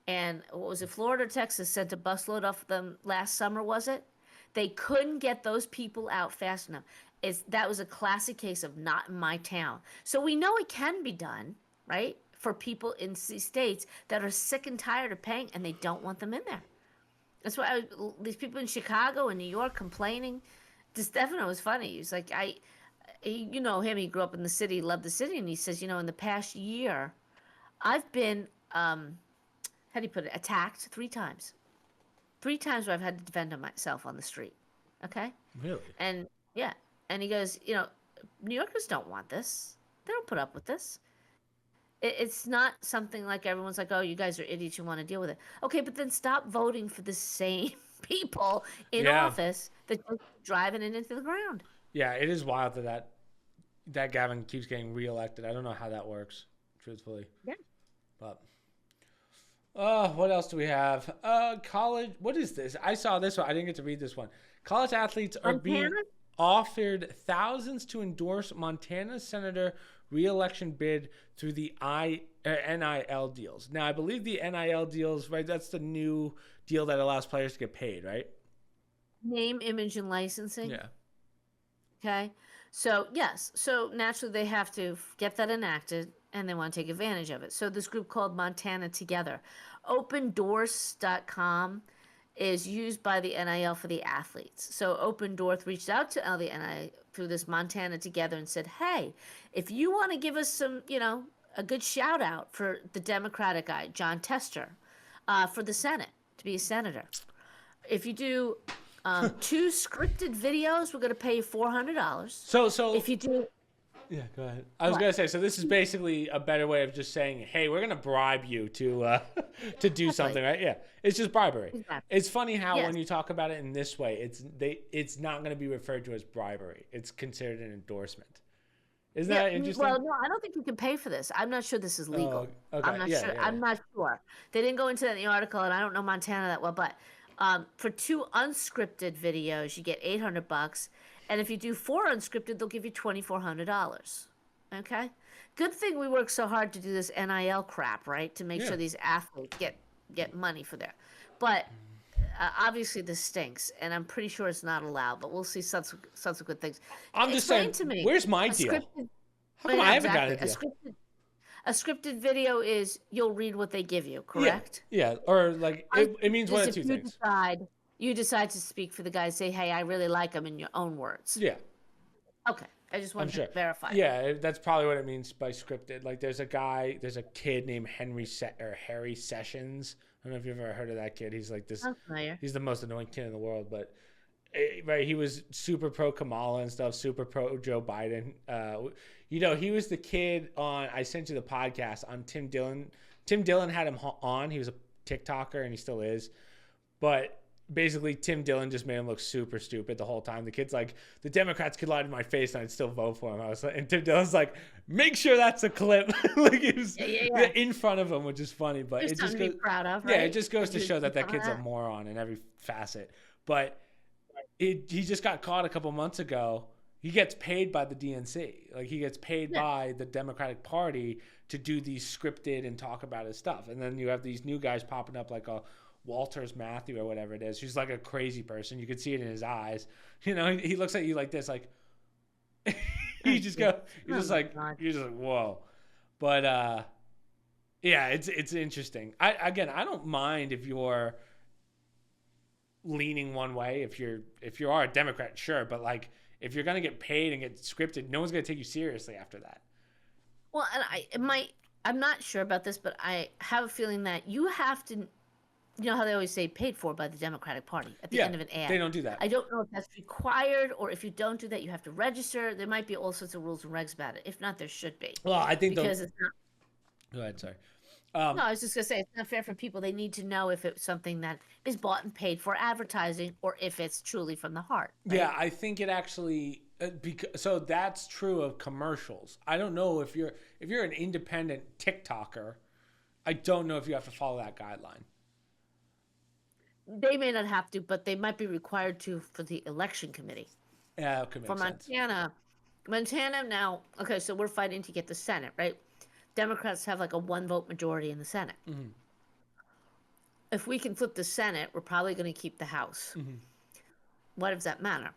[SPEAKER 2] And what was it, Florida or Texas sent a busload of them last summer, was it? They couldn't get those people out fast enough. That was a classic case of not in my town. So we know it can be done, right, for people in states that are sick and tired of paying and they don't want them in there. That's why these people in Chicago and New York complaining. DeStefano was funny. He was like, you know him, he grew up in the city, loved the city, and he says, in the past year, I've been... how do you put it? Attacked 3 times. 3 times where I've had to defend myself on the street. Okay?
[SPEAKER 1] Really?
[SPEAKER 2] And and he goes, New Yorkers don't want this. They don't put up with this. It's not something like everyone's like, oh, you guys are idiots, you want to deal with it. Okay, but then stop voting for the same people in
[SPEAKER 1] Yeah.
[SPEAKER 2] office that are driving it into the ground.
[SPEAKER 1] Yeah, it is wild that Gavin keeps getting reelected. I don't know how that works, truthfully.
[SPEAKER 2] Yeah.
[SPEAKER 1] But what else do we have? College. What is this? I saw this one. I didn't get to read this one. College athletes are being
[SPEAKER 2] Montana?
[SPEAKER 1] offered thousands to endorse Montana senator re-election bid through the NIL deals. Now, I believe the NIL deals, right? That's the new deal that allows players to get paid, right?
[SPEAKER 2] Name, image, and licensing.
[SPEAKER 1] Yeah.
[SPEAKER 2] Okay. So, yes. So, naturally, they have to get that enacted and they want to take advantage of it. So, this group called Montana Together. OpenDoors.com is used by the NIL for the athletes. So, Open Doors reached out to the NIL through this Montana Together and said, hey, if you want to give us some, a good shout out for the Democratic guy, John Tester, for the Senate, to be a senator. If you do 2 scripted videos, we're going to pay you $400.
[SPEAKER 1] So
[SPEAKER 2] if you do,
[SPEAKER 1] yeah, go ahead. I was gonna say, so this is basically a better way of just saying, hey, we're gonna bribe you to to do something, right? Yeah, it's just bribery.
[SPEAKER 2] Exactly.
[SPEAKER 1] It's funny how when you talk about it in this way, it's not gonna be referred to as bribery. It's considered an endorsement. Isn't that interesting?
[SPEAKER 2] Well, no, I don't think you can pay for this. I'm not sure this is legal.
[SPEAKER 1] Okay.
[SPEAKER 2] I'm not sure. I'm not sure. They didn't go into that in the article, and I don't know Montana that well, but for 2 unscripted videos, you get $800, and if you do 4 unscripted, they'll give you $2,400. Okay, good thing we work so hard to do this NIL crap, right? To make sure these athletes get money for there, but obviously this stinks, and I'm pretty sure it's not allowed. But we'll see subsequent things.
[SPEAKER 1] I'm just saying,
[SPEAKER 2] to me,
[SPEAKER 1] where's my deal? How come I haven't got a deal?
[SPEAKER 2] A scripted video is you'll read what they give you, correct?
[SPEAKER 1] Yeah. Or like it means one of two things.
[SPEAKER 2] You decide to speak for the guy, say, hey, I really like him in your own words.
[SPEAKER 1] Yeah.
[SPEAKER 2] Okay. I just want to verify.
[SPEAKER 1] Yeah, that's probably what it means by scripted. Like there's a kid named Harry Sessions. I don't know if you've ever heard of that kid. He's like this. He's the most annoying kid in the world, but right, he was super pro Kamala and stuff, super pro Joe Biden. He was the kid on. I sent you the podcast on Tim Dillon. Tim Dillon had him on. He was a TikToker and he still is, but basically Tim Dillon just made him look super stupid the whole time. The kid's like, the Democrats could lie to my face and I'd still vote for him. And Tim Dillon's like, make sure that's a clip. Like he was in front of him, which is funny, but it just goes,
[SPEAKER 2] proud of, right?
[SPEAKER 1] Yeah, it just goes to show that kid's a moron in every facet. But he just got caught a couple months ago. He gets paid by the DNC. Like he gets paid by the Democratic Party to do these scripted and talk about his stuff. And then you have these new guys popping up like a Walters Matthew or whatever it is. He's like a crazy person. You can see it in his eyes. He looks at you like this, like you're just like whoa. But yeah, it's interesting. I don't mind if you're leaning one way. If you are a Democrat, sure, but like if you're gonna get paid and get scripted, no one's gonna take you seriously after that.
[SPEAKER 2] Well, and I'm not sure about this, but I have a feeling that you have to. You know how they always say paid for by the Democratic Party at the end of an ad.
[SPEAKER 1] They don't do that.
[SPEAKER 2] I don't know if that's required or if you don't do that, you have to register. There might be all sorts of rules and regs about it. If not, there should be.
[SPEAKER 1] Well, I think
[SPEAKER 2] because it's not.
[SPEAKER 1] Go ahead, sorry.
[SPEAKER 2] No, I was just gonna say it's not fair for people. They need to know if it's something that is bought and paid for advertising or if it's truly from the heart. Right?
[SPEAKER 1] Yeah, I think it actually. So that's true of commercials. I don't know if you're an independent TikToker. I don't know if you have to follow that guideline.
[SPEAKER 2] They may not have to, but they might be required to for the election committee.
[SPEAKER 1] Yeah, okay,
[SPEAKER 2] for Montana. Montana now, okay, so we're fighting to get the Senate, right? Democrats have like a 1-vote majority in the Senate. Mm-hmm. If we can flip the Senate, we're probably going to keep the House. Mm-hmm. Why does that matter?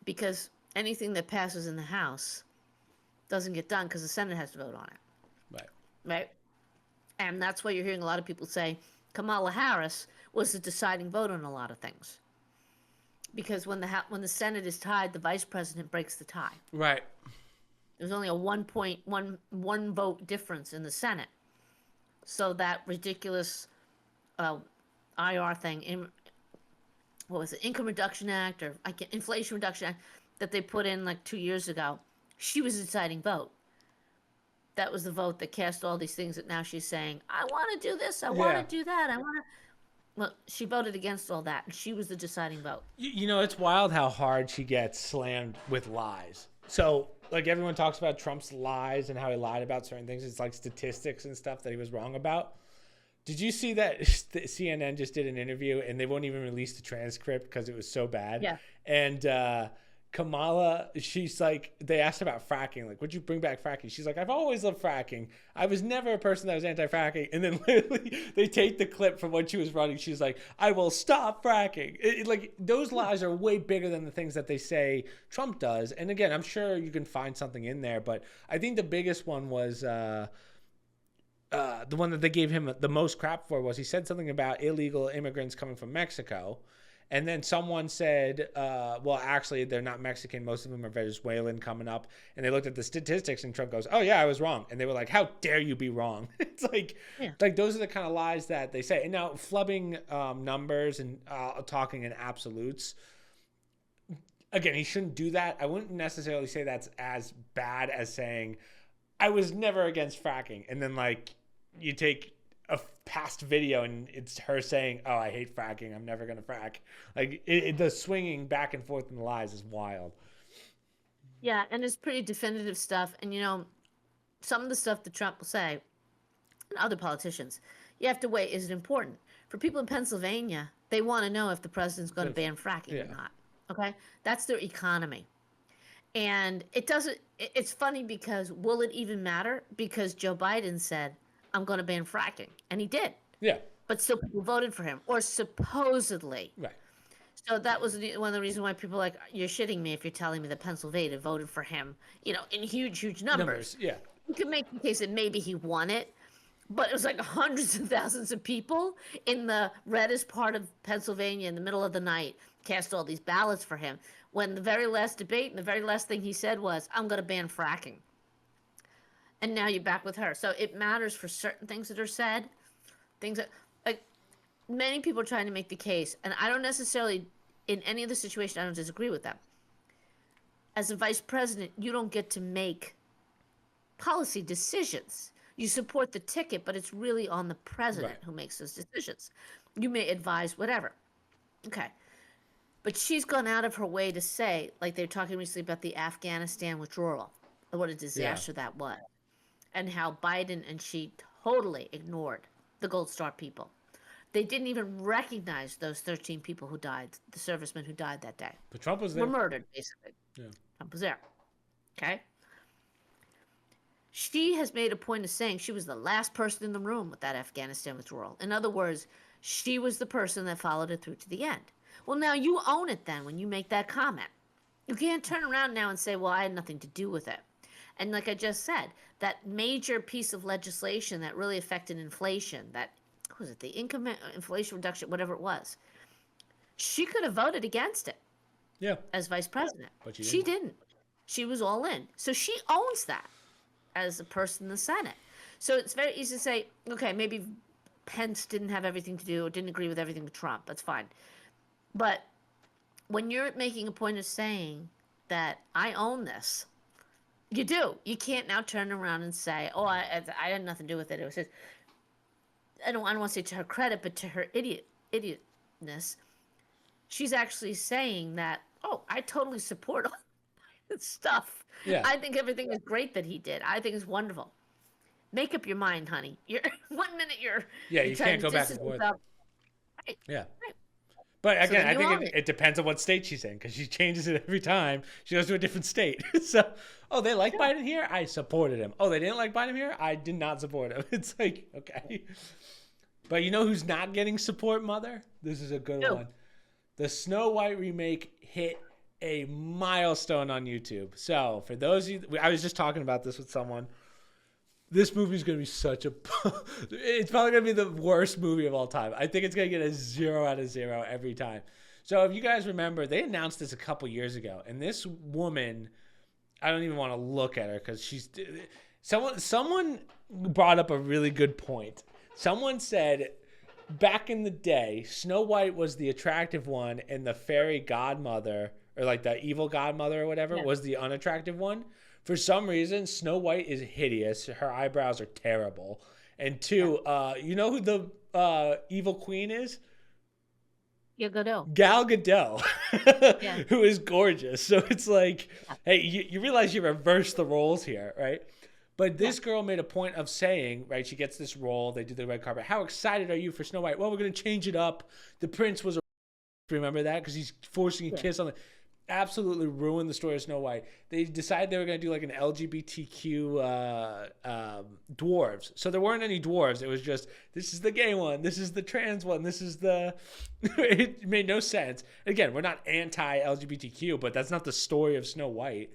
[SPEAKER 2] Because anything that passes in the House doesn't get done because the Senate has to vote on it. Right? And that's why you're hearing a lot of people say Kamala Harris was the deciding vote on a lot of things. Because when the Senate is tied, the vice president breaks the tie.
[SPEAKER 1] Right.
[SPEAKER 2] There's only a 1 vote difference in the Senate. So that ridiculous IR thing, what was it, Income Reduction Act or Inflation Reduction Act that they put in like 2 years ago, she was the deciding vote. That was the vote that cast all these things that now she's saying, I want to do this, I want
[SPEAKER 1] Yeah.
[SPEAKER 2] to do that, I want to. Well, she voted against all that, and she was the deciding vote.
[SPEAKER 1] You know, it's wild how hard she gets slammed with lies. So, like, everyone talks about Trump's lies and how he lied about certain things. It's like statistics and stuff that he was wrong about. Did you see that CNN just did an interview and they won't even release the transcript because it was so bad?
[SPEAKER 2] Yeah.
[SPEAKER 1] And Kamala, she's like, they asked about fracking, like, would you bring back fracking? She's like, I've always loved fracking. I was never a person that was anti-fracking. And then literally they take the clip from when she was running. She's like, I will stop fracking. Like, those lies are way bigger than the things that they say Trump does. And again, I'm sure you can find something in there, but I think the biggest one was the one that they gave him the most crap for was he said something about illegal immigrants coming from Mexico. And then someone said, well, actually, they're not Mexican. Most of them are Venezuelan coming up. And they looked at the statistics and Trump goes, oh, yeah, I was wrong. And they were like, how dare you be wrong? It's like, like those are the kind of lies that they say. And now flubbing numbers and talking in absolutes. Again, he shouldn't do that. I wouldn't necessarily say that's as bad as saying I was never against fracking. And then like you take a past video and it's her saying, oh, I hate fracking, I'm never gonna frack. Like the swinging back and forth in the lies is wild.
[SPEAKER 2] Yeah, and it's pretty definitive stuff. And you know, some of the stuff that Trump will say and other politicians, you have to weigh, is it important? For people in Pennsylvania, they want to know if the president's going to ban fracking or not. Okay, that's their economy. And it doesn't, it's funny because will it even matter? Because Joe Biden said, I'm going to ban fracking. And he did.
[SPEAKER 1] Yeah.
[SPEAKER 2] But still people voted for him, or supposedly.
[SPEAKER 1] Right.
[SPEAKER 2] So that was one of the reasons why people are like, you're shitting me if you're telling me that Pennsylvania voted for him, you know, in huge, huge numbers.
[SPEAKER 1] Yeah.
[SPEAKER 2] You could make the case that maybe he won it, but it was like hundreds of thousands of people in the reddest part of Pennsylvania in the middle of the night cast all these ballots for him. When the very last debate and the very last thing he said was, I'm going to ban fracking. And now you're back with her. So it matters for certain things that are said, things that, like, many people are trying to make the case, and I don't necessarily, in any of the situation, I don't disagree with them. As a vice president, you don't get to make policy decisions. You support the ticket, but it's really on the president who makes those decisions. You may advise whatever. Okay. But she's gone out of her way to say, like they're talking recently about the Afghanistan withdrawal, and what a disaster that was, and how Biden and she totally ignored the Gold Star people. They didn't even recognize those 13 people who died, the servicemen who died that day.
[SPEAKER 1] But Trump was there.
[SPEAKER 2] Were murdered, basically.
[SPEAKER 1] Yeah.
[SPEAKER 2] Trump was there. Okay? She has made a point of saying she was the last person in the room with that Afghanistan withdrawal. In other words, she was the person that followed it through to the end. Well, now you own it then when you make that comment. You can't turn around now and say, well, I had nothing to do with it. And like I just said, that major piece of legislation that really affected inflation, that, what was it, the income inflation reduction, whatever it was, she could have voted against it as vice president.
[SPEAKER 1] But
[SPEAKER 2] she didn't. She was all in. So she owns that as a person in the Senate. So it's very easy to say, okay, maybe Pence didn't have everything to do or didn't agree with everything with Trump. That's fine. But when you're making a point of saying that I own this, you do. You can't now turn around and say, oh, I had nothing to do with it. It was just, I don't want to say to her credit, but to her idiotness, she's actually saying that, oh, I totally support all that stuff.
[SPEAKER 1] Yeah.
[SPEAKER 2] I think everything is great that he did. I think it's wonderful. Make up your mind, honey. You're 1 minute you're
[SPEAKER 1] you can't go back and forth.
[SPEAKER 2] Right.
[SPEAKER 1] Yeah.
[SPEAKER 2] Right.
[SPEAKER 1] But again, I think it depends on what state she's in, because she changes it every time she goes to a different state. So, oh, they like Biden here? I supported him. Oh, they didn't like Biden here? I did not support him. It's like, okay. But you know who's not getting support, Mother? This is a good one. The Snow White remake hit a milestone on YouTube. So, for those of you, I was just talking about this with someone. This movie is going to be such a... it's probably going to be the worst movie of all time. I think it's going to get a 0 out of 0 every time. So if you guys remember, they announced this a couple years ago. And this woman, I don't even want to look at her because she's... Someone brought up a really good point. Someone said, back in the day, Snow White was the attractive one and the fairy godmother, or like the evil godmother or whatever, was the unattractive one. For some reason, Snow White is hideous. Her eyebrows are terrible. And two, you know who the evil queen is?
[SPEAKER 2] Gal Gadot.
[SPEAKER 1] Gal Gadot,
[SPEAKER 2] Yeah.
[SPEAKER 1] who is gorgeous. So it's like, hey, you realize you reverse the roles here, right? But this girl made a point of saying, right, she gets this role, they do the red carpet. How excited are you for Snow White? Well, we're going to change it up. The prince was a... Remember that? Because he's forcing a kiss on the... Absolutely ruined the story of Snow White. They decided they were going to do like an LGBTQ dwarves. So there weren't any dwarves. It was just, this is the gay one. This is the trans one. This is the... It made no sense. Again, we're not anti-LGBTQ, but that's not the story of Snow White.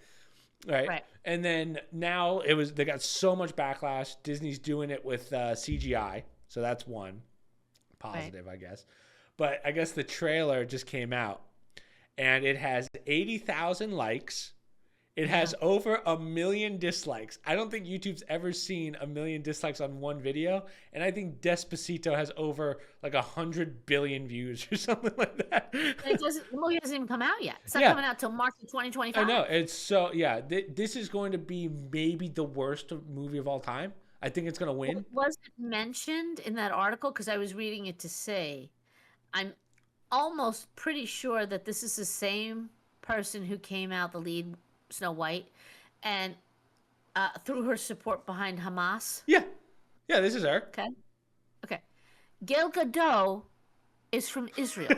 [SPEAKER 1] Right. And then now they got so much backlash. Disney's doing it with CGI. So that's one positive, I guess. But I guess the trailer just came out and it has 80,000 likes. It has over 1 million dislikes. I don't think YouTube's ever seen 1 million dislikes on one video. And I think Despacito has over like 100 billion views or something like that.
[SPEAKER 2] The movie hasn't even come out yet. It's not coming out till March of 2025.
[SPEAKER 1] I know. It's so, this is going to be maybe the worst movie of all time. I think it's going to win.
[SPEAKER 2] Was it mentioned in that article? Because I was reading it to say, I'm almost pretty sure that this is the same person who came out, the lead Snow White, and through her support behind Hamas.
[SPEAKER 1] Yeah, this is her.
[SPEAKER 2] Okay. Gal Gadot is from Israel.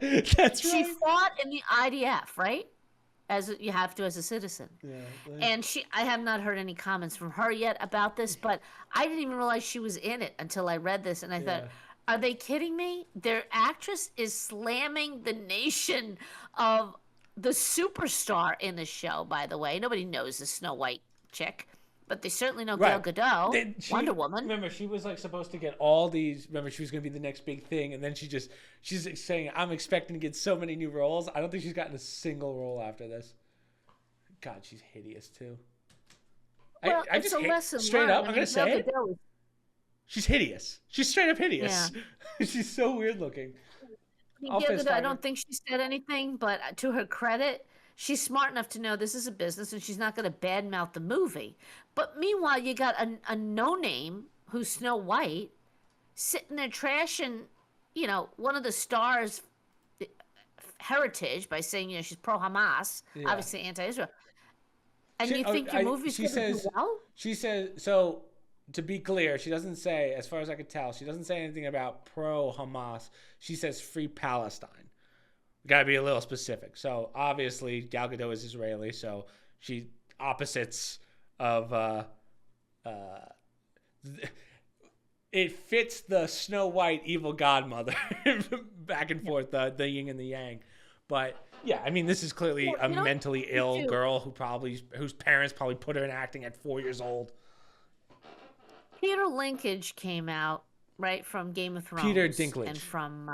[SPEAKER 1] That's
[SPEAKER 2] She fought in the IDF, right? As you have to as a citizen.
[SPEAKER 1] Yeah.
[SPEAKER 2] And I have not heard any comments from her yet about this, but I didn't even realize she was in it until I read this, and I thought, are they kidding me? Their actress is slamming the nation of the superstar in the show, by the way. Nobody knows the Snow White chick, but they certainly know Gal Gadot, Wonder Woman.
[SPEAKER 1] Remember, she was like supposed to get all these. Remember, she was going to be the next big thing, and then she's saying, "I'm expecting to get so many new roles." I don't think she's gotten a single role after this. God, she's hideous too.
[SPEAKER 2] Well,
[SPEAKER 1] I
[SPEAKER 2] it's
[SPEAKER 1] just
[SPEAKER 2] a lesson
[SPEAKER 1] straight up.
[SPEAKER 2] learned.
[SPEAKER 1] I'm going to say it.
[SPEAKER 2] Gadot,
[SPEAKER 1] she's hideous. She's straight up hideous.
[SPEAKER 2] Yeah.
[SPEAKER 1] She's so weird looking.
[SPEAKER 2] I don't think she said anything, but to her credit, she's smart enough to know this is a business and she's not going to badmouth the movie. But meanwhile, you got a no-name who's Snow White sitting there trashing, one of the stars' heritage by saying, she's pro-Hamas, obviously anti-Israel. And you think your movie's going to do well?
[SPEAKER 1] She says, so to be clear, she doesn't say, as far as I could tell, she doesn't say anything about pro-Hamas. She says free Palestine. Got to be a little specific. So obviously Gal Gadot is Israeli, so she opposites of it fits the Snow White evil godmother back and forth, the yin and the yang. But yeah, I mean, this is clearly a mentally ill girl whose parents probably put her in acting at 4 years old.
[SPEAKER 2] Peter Dinklage came out, right, from Game of Thrones.
[SPEAKER 1] Peter Dinklage.
[SPEAKER 2] And from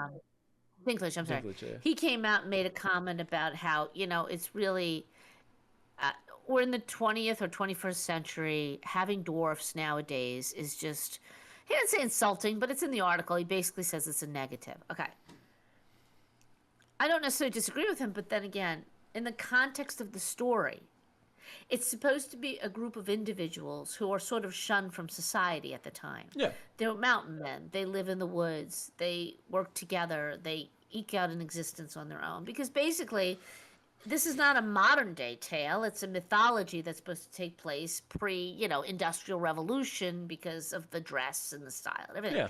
[SPEAKER 2] Dinklage, I'm sorry.
[SPEAKER 1] Dinklage, yeah.
[SPEAKER 2] He came out and made a comment about how, it's really, we're in the 20th or 21st century. Having dwarfs nowadays is just, he didn't say insulting, but it's in the article. He basically says it's a negative. Okay. I don't necessarily disagree with him, but then again, in the context of the story, it's supposed to be a group of individuals who are sort of shunned from society at the time.
[SPEAKER 1] Yeah.
[SPEAKER 2] They're mountain men. They live in the woods. They work together. They eke out an existence on their own. Because basically, this is not a modern day tale. It's a mythology that's supposed to take place pre-industrial revolution because of the dress and the style and everything.
[SPEAKER 1] Yeah.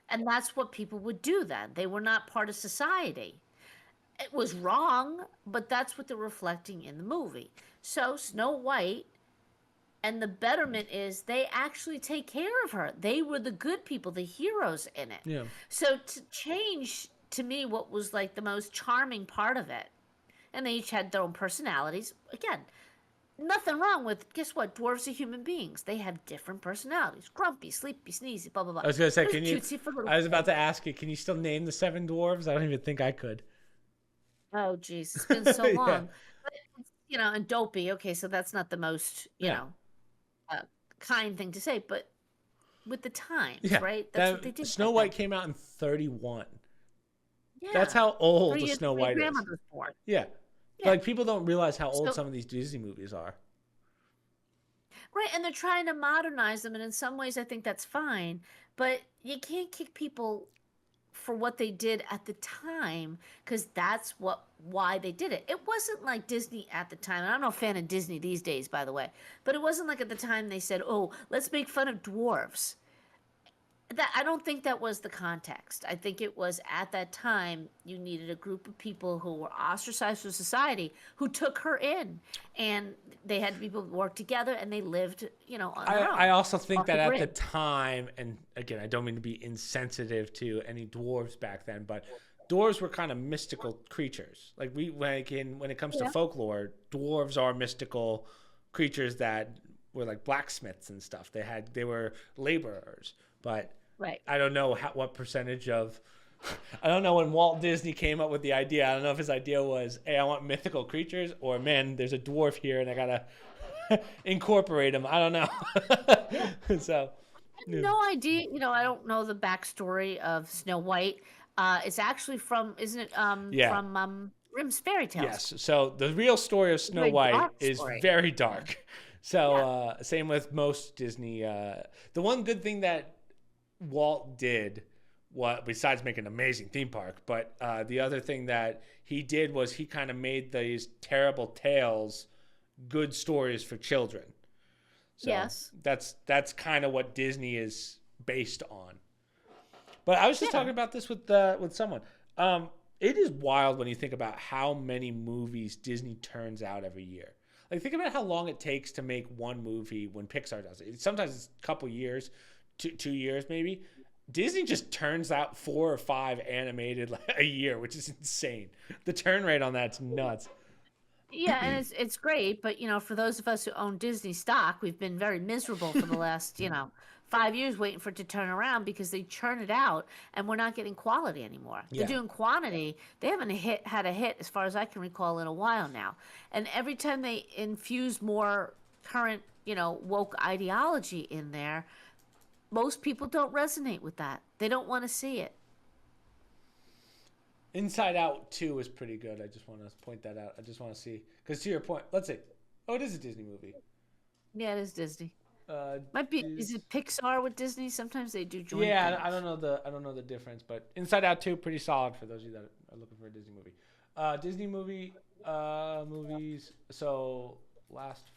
[SPEAKER 2] And that's what people would do then. They were not part of society. It was wrong, but that's what they're reflecting in the movie. So Snow White, and the betterment is they actually take care of her. They were the good people, the heroes in it.
[SPEAKER 1] Yeah.
[SPEAKER 2] So to change, to me, what was like the most charming part of it, and they each had their own personalities. Again, nothing wrong with, guess what? Dwarves are human beings. They have different personalities. Grumpy, sleepy, sneezy, blah, blah, blah.
[SPEAKER 1] I was going to say, I was about
[SPEAKER 2] kids.
[SPEAKER 1] to ask you, can you still name the 7 dwarves? I don't even think I could.
[SPEAKER 2] Oh, geez. It's been so long. But, and dopey. Okay, so that's not the most, kind thing to say. But with the times, right? That's what they did.
[SPEAKER 1] Snow White came out in 31.
[SPEAKER 2] Yeah.
[SPEAKER 1] That's how old the Snow White is.
[SPEAKER 2] Born.
[SPEAKER 1] Yeah. Like, people don't realize how old some of these Disney movies are.
[SPEAKER 2] Right, and they're trying to modernize them, and in some ways, I think that's fine. But you can't kick people for what they did at the time, because that's why they did it. It wasn't like Disney at the time. And I'm not a fan of Disney these days, by the way. But it wasn't like at the time they said, "Oh, let's make fun of dwarves." That I don't think that was the context. I think it was at that time you needed a group of people who were ostracized from society who took her in, and they had people work together and they lived, on their own.
[SPEAKER 1] I also think that
[SPEAKER 2] the
[SPEAKER 1] at the
[SPEAKER 2] grid.
[SPEAKER 1] time, and again, I don't mean to be insensitive to any dwarves back then, but dwarves were kind of mystical creatures. Like when it comes to
[SPEAKER 2] Yeah.
[SPEAKER 1] folklore, dwarves are mystical creatures that were like blacksmiths and stuff. They were laborers, but
[SPEAKER 2] Right.
[SPEAKER 1] I don't know what percentage of. I don't know when Walt Disney came up with the idea. I don't know if his idea was, "Hey, I want mythical creatures," or, "Man, there's a dwarf here and I gotta incorporate him." I don't
[SPEAKER 2] Yeah.
[SPEAKER 1] know. So, yeah.
[SPEAKER 2] No idea. I don't know the backstory of Snow White. It's actually isn't it
[SPEAKER 1] Yeah.
[SPEAKER 2] from Grimm's fairy tales?
[SPEAKER 1] Yes. So the real story of
[SPEAKER 2] It's a
[SPEAKER 1] Snow
[SPEAKER 2] very
[SPEAKER 1] White
[SPEAKER 2] dark
[SPEAKER 1] is
[SPEAKER 2] story.
[SPEAKER 1] very dark. So
[SPEAKER 2] Yeah.
[SPEAKER 1] same with most Disney. The one good thing that Walt did, what besides make an amazing theme park, but the other thing that he did was he kind of made these terrible tales good stories for children. So
[SPEAKER 2] Yes.
[SPEAKER 1] that's kind of what Disney is based on. But I was just
[SPEAKER 2] Yeah.
[SPEAKER 1] talking about this with someone. It is wild when you think about how many movies Disney turns out every year. Like, think about how long it takes to make one movie when Pixar does it. Sometimes it's a couple years, 2 years maybe. Disney just turns out 4 or 5 animated a year, which is insane. The turn rate on that's nuts.
[SPEAKER 2] Yeah, and it's great, but for those of us who own Disney stock, we've been very miserable for the last 5 years waiting for it to turn around because they churn it out, and we're not getting quality anymore. They're
[SPEAKER 1] Yeah.
[SPEAKER 2] doing quantity. They haven't had a hit as far as I can recall in a while now, and every time they infuse more current woke ideology in there, most people don't resonate with that. They don't want to see it.
[SPEAKER 1] Inside Out 2 is pretty good. I just want to point that out. I just want to see. Because to your point, let's see. Oh, it is a Disney movie.
[SPEAKER 2] Yeah, it is Disney.
[SPEAKER 1] Uh,
[SPEAKER 2] Might be. Is it Pixar with Disney? Sometimes they do joint
[SPEAKER 1] yeah, I
[SPEAKER 2] things.
[SPEAKER 1] don't know the difference, but Inside Out 2 pretty solid for those of you that are looking for a Disney movie. Disney movies. So last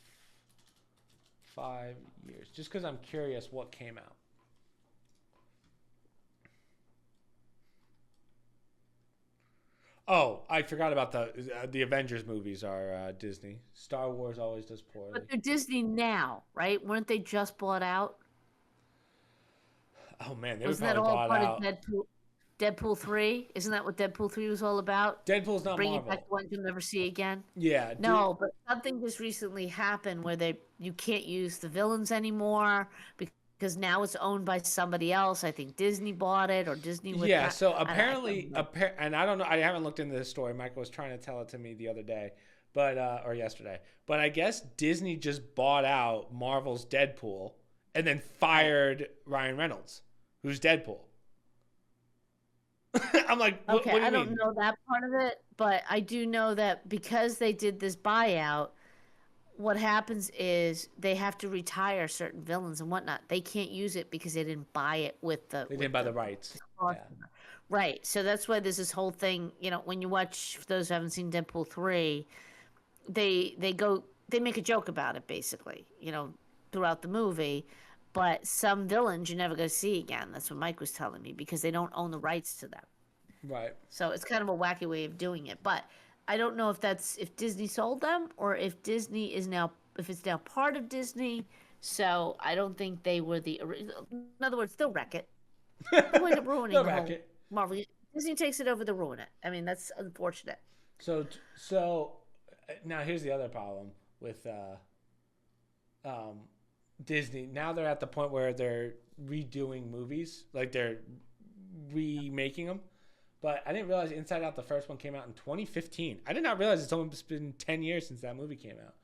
[SPEAKER 1] 5 years, just because I'm curious what came out. Oh, I forgot about the Avengers movies are Disney. Star Wars always does poorly.
[SPEAKER 2] But they're Disney now, right? Weren't they just bought out?
[SPEAKER 1] Oh man, they were
[SPEAKER 2] Wasn't that
[SPEAKER 1] probably
[SPEAKER 2] all
[SPEAKER 1] bought
[SPEAKER 2] part of
[SPEAKER 1] out.
[SPEAKER 2] Deadpool? Deadpool 3? Isn't that what Deadpool 3 was all about?
[SPEAKER 1] Deadpool's not
[SPEAKER 2] Bringing back
[SPEAKER 1] Marvel.
[SPEAKER 2] the ones you'll never see again?
[SPEAKER 1] Yeah,
[SPEAKER 2] No, but something just recently happened where you can't use the villains anymore because now it's owned by somebody else. I think Disney bought it or Disney with
[SPEAKER 1] yeah.
[SPEAKER 2] that.
[SPEAKER 1] So
[SPEAKER 2] I don't
[SPEAKER 1] apparently,
[SPEAKER 2] know.
[SPEAKER 1] and I don't know. I haven't looked into this story. Michael was trying to tell it to me the other day, but or yesterday. But I guess Disney just bought out Marvel's Deadpool and then
[SPEAKER 2] Right.
[SPEAKER 1] fired Ryan Reynolds, who's Deadpool. I'm like,
[SPEAKER 2] Okay,
[SPEAKER 1] what do
[SPEAKER 2] I
[SPEAKER 1] you
[SPEAKER 2] don't
[SPEAKER 1] mean?
[SPEAKER 2] know that part of it, but I do know that because they did this buyout, what happens is they have to retire certain villains and whatnot. They can't use it because they didn't buy it with the
[SPEAKER 1] They
[SPEAKER 2] with
[SPEAKER 1] didn't buy
[SPEAKER 2] the
[SPEAKER 1] the rights.
[SPEAKER 2] cost.
[SPEAKER 1] Yeah.
[SPEAKER 2] Right. So that's why there's this whole thing. When you watch, for those who haven't seen Deadpool 3, they make a joke about it basically. Throughout the movie. But some villains you're never going to see again. That's what Mike was telling me because they don't own the rights to them.
[SPEAKER 1] Right.
[SPEAKER 2] So it's kind of a wacky way of doing it. But I don't know if Disney sold them or if it's now part of Disney. So I don't think they were the original. In other words, they'll wreck it. They'll wind up ruining
[SPEAKER 1] No
[SPEAKER 2] the whole
[SPEAKER 1] racket.
[SPEAKER 2] Marvel. Disney takes it over, they'll ruin it. I mean, that's unfortunate.
[SPEAKER 1] So now here's the other problem with um, Disney. Now they're at the point where they're redoing movies, like they're remaking them. But I didn't realize Inside Out, the first one, came out in 2015. I did not realize it's almost been 10 years since that movie came out.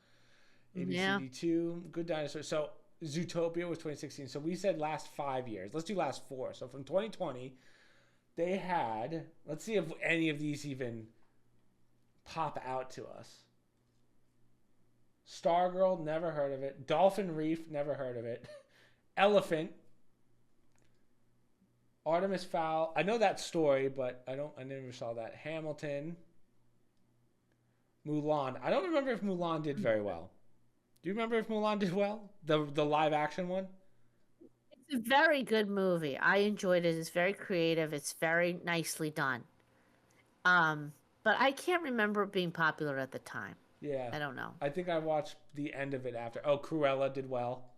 [SPEAKER 2] Yeah.
[SPEAKER 1] ABCD2, Good Dinosaur. So Zootopia was 2016. So we said last 5 years. Let's do last 4. So from 2020, they had, let's see if any of these even pop out to us. Stargirl, never heard of it. Dolphin Reef, never heard of it. Elephant. Artemis Fowl. I know that story, but I never saw that. Hamilton. Mulan. I don't remember if Mulan did very well. Do you remember if Mulan did well? The live action one?
[SPEAKER 2] It's a very good movie. I enjoyed it. It's very creative. It's very nicely done. But I can't remember it being popular at the time.
[SPEAKER 1] Yeah.
[SPEAKER 2] I don't know.
[SPEAKER 1] I think I watched the end of it after. Oh, Cruella did well.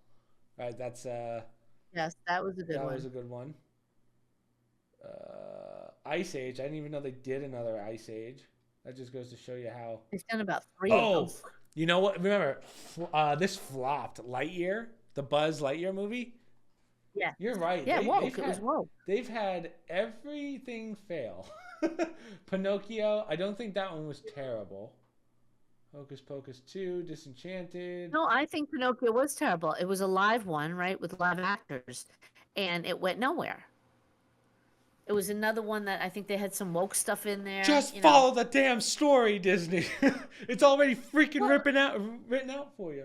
[SPEAKER 1] Right, that's
[SPEAKER 2] Yes, that was a good one.
[SPEAKER 1] That was a good one. Ice Age. I didn't even know they did another Ice Age. That just goes to show you how.
[SPEAKER 2] They've done about 3 of them.
[SPEAKER 1] You know what? Remember, this flopped. Lightyear, the Buzz Lightyear movie.
[SPEAKER 2] Yeah,
[SPEAKER 1] you're right.
[SPEAKER 2] Yeah, it was woke.
[SPEAKER 1] They've had everything fail. Pinocchio. I don't think that one was terrible. Hocus Pocus 2, Disenchanted.
[SPEAKER 2] No, I think Pinocchio was terrible. It was a live one, right, with live actors, and it went nowhere. It was another one that I think they had some woke stuff in there.
[SPEAKER 1] Just follow the damn story, Disney. It's already freaking written out for you.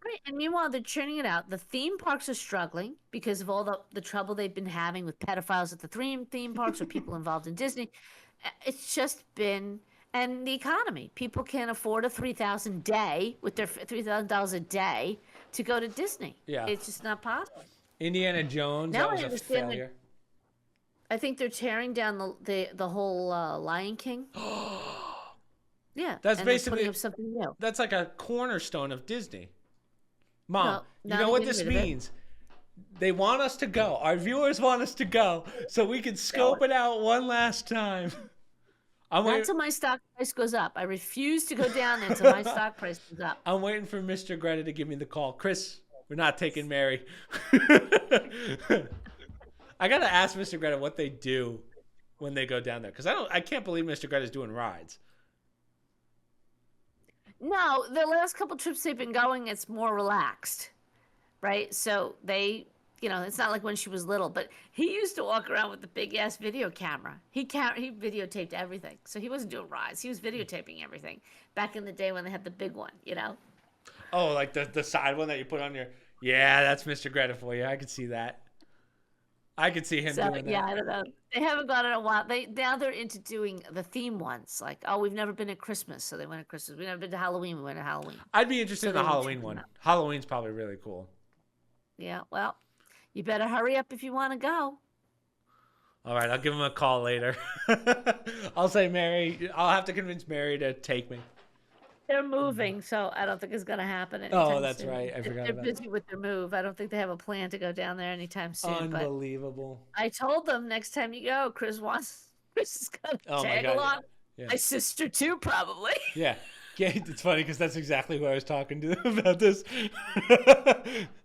[SPEAKER 2] Right, and meanwhile, they're churning it out. The theme parks are struggling because of all the trouble they've been having with pedophiles at the theme parks or people involved in Disney. It's just been... And the economy. People can't afford a $3,000 day with their $3,000 a day to go to Disney.
[SPEAKER 1] Yeah.
[SPEAKER 2] It's just not possible.
[SPEAKER 1] Indiana Jones, that was a failure.
[SPEAKER 2] I think they're tearing down the whole Lion King. Yeah.
[SPEAKER 1] That's basically
[SPEAKER 2] putting up something new.
[SPEAKER 1] That's like a cornerstone of Disney. Mom, you know what this means? They want us to go. Our viewers want us to go so we can scope it out one last time.
[SPEAKER 2] Not until my stock price goes up. I refuse to go down until my stock price goes up.
[SPEAKER 1] I'm waiting for Mr. Greta to give me the call. Chris, we're not taking Mary. I got to ask Mr. Greta what they do when they go down there. Because I can't believe Mr. Greta's doing rides.
[SPEAKER 2] No, the last couple trips they've been going, it's more relaxed. Right? So they... it's not like when she was little, but he used to walk around with the big ass video camera. He videotaped everything, so he wasn't doing rides. He was videotaping everything back in the day when they had the big one.
[SPEAKER 1] Oh, like the side one that you put on your. Yeah, that's Mr. Greta for you. I could see that. I could see him doing that.
[SPEAKER 2] Yeah, I don't know. They haven't gone in a while. Now they're into doing the theme ones. Like, we've never been at Christmas, so they went at Christmas. We've never been to Halloween. We went to Halloween.
[SPEAKER 1] I'd be interested in the Halloween one. Halloween's probably really cool.
[SPEAKER 2] Yeah, well. You better hurry up if you want to go.
[SPEAKER 1] All right, I'll give him a call later. I'll say, Mary, I'll have to convince Mary to take me.
[SPEAKER 2] They're moving, so I don't think it's going to happen
[SPEAKER 1] anytime that's
[SPEAKER 2] soon.
[SPEAKER 1] Right. I forgot
[SPEAKER 2] about that. They're busy with their move. I don't think they have a plan to go down there anytime soon.
[SPEAKER 1] Unbelievable.
[SPEAKER 2] But I told them next time you go, Chris is going to tag along. Yeah. My sister, too, probably.
[SPEAKER 1] Yeah. It's funny because that's exactly who I was talking to about this.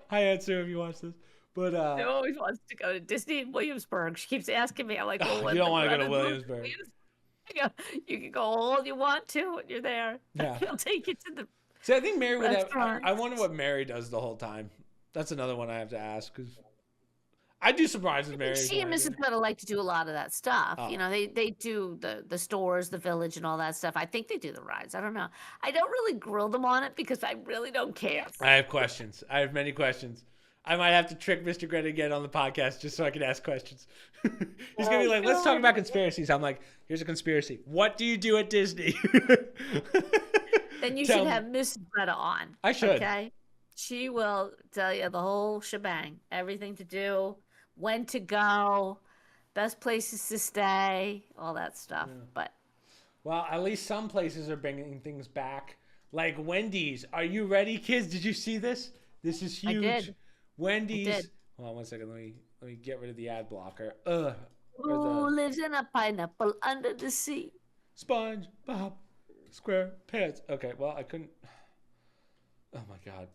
[SPEAKER 1] Hi, Aunt Sue, if you watch this. But
[SPEAKER 2] she always wants to go to Disney in Williamsburg. She keeps asking me. I'm like, well,
[SPEAKER 1] you don't want to go to Williamsburg.
[SPEAKER 2] You can go all you want to when you're there.
[SPEAKER 1] Yeah.
[SPEAKER 2] He'll take you to the.
[SPEAKER 1] See, I think Mary would have. I wonder what Mary does the whole time. That's another one I have to ask because I do surprises with Mary.
[SPEAKER 2] She and Mrs. Greta like to do a lot of that stuff. Oh. They do the stores, the village, and all that stuff. I think they do the rides. I don't know. I don't really grill them on it because I really don't care.
[SPEAKER 1] I have questions. I have many questions. I might have to trick Mr. Greta to get on the podcast just so I can ask questions. He's going to be like, let's talk about conspiracies. I'm like, here's a conspiracy. What do you do at Disney?
[SPEAKER 2] Then you should have Miss Greta on.
[SPEAKER 1] I should.
[SPEAKER 2] Okay? She will tell you the whole shebang. Everything to do, when to go, best places to stay, all that stuff. Yeah. But
[SPEAKER 1] well, at least some places are bringing things back. Like Wendy's. Are you ready, kids? Did you see this? This is huge.
[SPEAKER 2] I did.
[SPEAKER 1] Wendy's. Hold on 1 second. Let me get rid of the ad blocker.
[SPEAKER 2] Who lives in a pineapple under the sea?
[SPEAKER 1] SpongeBob SquarePants. Okay, well I couldn't. Oh my God.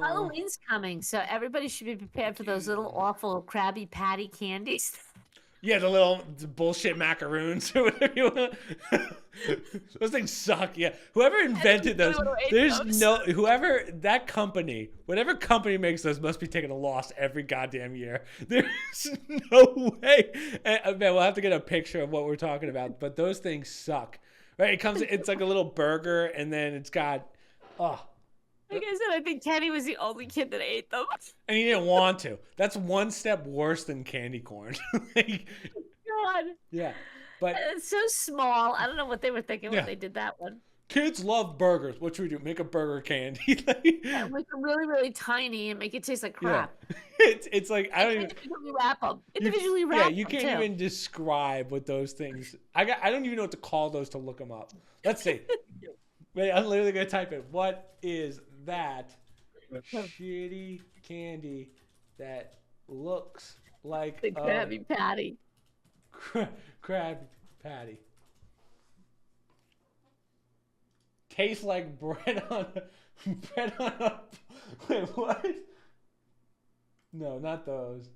[SPEAKER 2] Halloween's coming, so everybody should be prepared for those little awful Krabby Patty candies.
[SPEAKER 1] Yeah, the bullshit macaroons or whatever you want. Those things suck. Yeah, whoever invented those, that company, whatever company makes those, must be taking a loss every goddamn year. There's no way. And, man, we'll have to get a picture of what we're talking about. But those things suck. Right? It comes. It's like a little burger, and then it's got. Oh.
[SPEAKER 2] Like I said, I think Kenny was the only kid that ate them.
[SPEAKER 1] And he didn't want to. That's one step worse than candy corn. Like,
[SPEAKER 2] God.
[SPEAKER 1] yeah, but
[SPEAKER 2] It's so small. I don't know what they were thinking when they did that one.
[SPEAKER 1] kids love burgers. What should we do? Make a burger candy.
[SPEAKER 2] Yeah, make them really, really tiny and make it taste like crap.
[SPEAKER 1] Yeah. It's like I don't even
[SPEAKER 2] Individually wrap them. Individually wrap them.
[SPEAKER 1] Yeah, you can't even describe what those things. I don't even know what to call those to look them up. Let's see. Wait, I'm literally gonna type in what is that shitty candy that looks like
[SPEAKER 2] the Krabby Patty.
[SPEAKER 1] Krabby Patty. Tastes like bread on a. Wait, what? No, not those.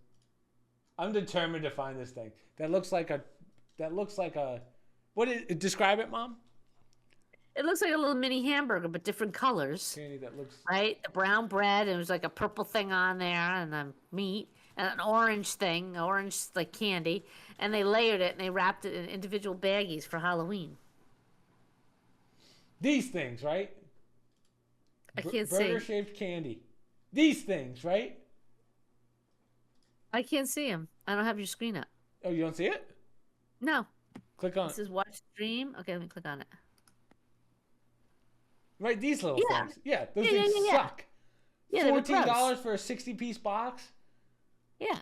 [SPEAKER 1] I'm determined to find this thing. That looks like a. What is? Describe it, Mom.
[SPEAKER 2] It looks like a little mini hamburger, but different colors.
[SPEAKER 1] Candy that looks.
[SPEAKER 2] Right, the brown bread, and there's like a purple thing on there, and the meat, and an orange thing, orange like candy, and they layered it and they wrapped it in individual baggies for Halloween.
[SPEAKER 1] These things, right?
[SPEAKER 2] I can't see.
[SPEAKER 1] Burger-shaped candy. These things, right?
[SPEAKER 2] I can't see them. I don't have your screen up.
[SPEAKER 1] Oh, you don't see it?
[SPEAKER 2] No.
[SPEAKER 1] Click on
[SPEAKER 2] it. This is watch stream. Okay, let me click on it.
[SPEAKER 1] Right, these little things. Yeah, those things suck.
[SPEAKER 2] Yeah,
[SPEAKER 1] $14 for a 60-piece box?
[SPEAKER 2] Yeah.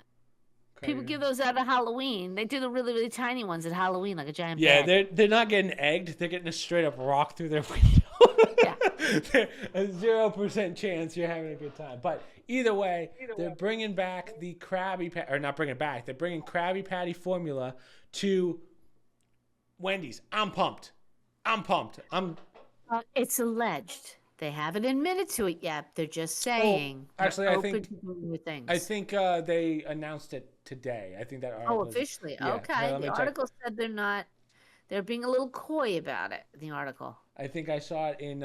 [SPEAKER 1] Crazy.
[SPEAKER 2] People give those out at Halloween. They do the really, really tiny ones at Halloween, like a giant bag.
[SPEAKER 1] They're not getting egged. They're getting a straight up rock through their window.
[SPEAKER 2] Yeah.
[SPEAKER 1] A 0% chance you're having a good time. But either way, they're bringing back the Krabby Patty, or not bringing it back. They're bringing Krabby Patty formula to Wendy's. I'm pumped.
[SPEAKER 2] It's alleged. They haven't admitted to it yet. They're just saying.
[SPEAKER 1] Actually, I think
[SPEAKER 2] they
[SPEAKER 1] announced it today. I think that article.
[SPEAKER 2] Oh, officially.
[SPEAKER 1] Yeah.
[SPEAKER 2] Okay.
[SPEAKER 1] No,
[SPEAKER 2] the article said they're not. They're being a little coy about it. The article.
[SPEAKER 1] I think I saw it in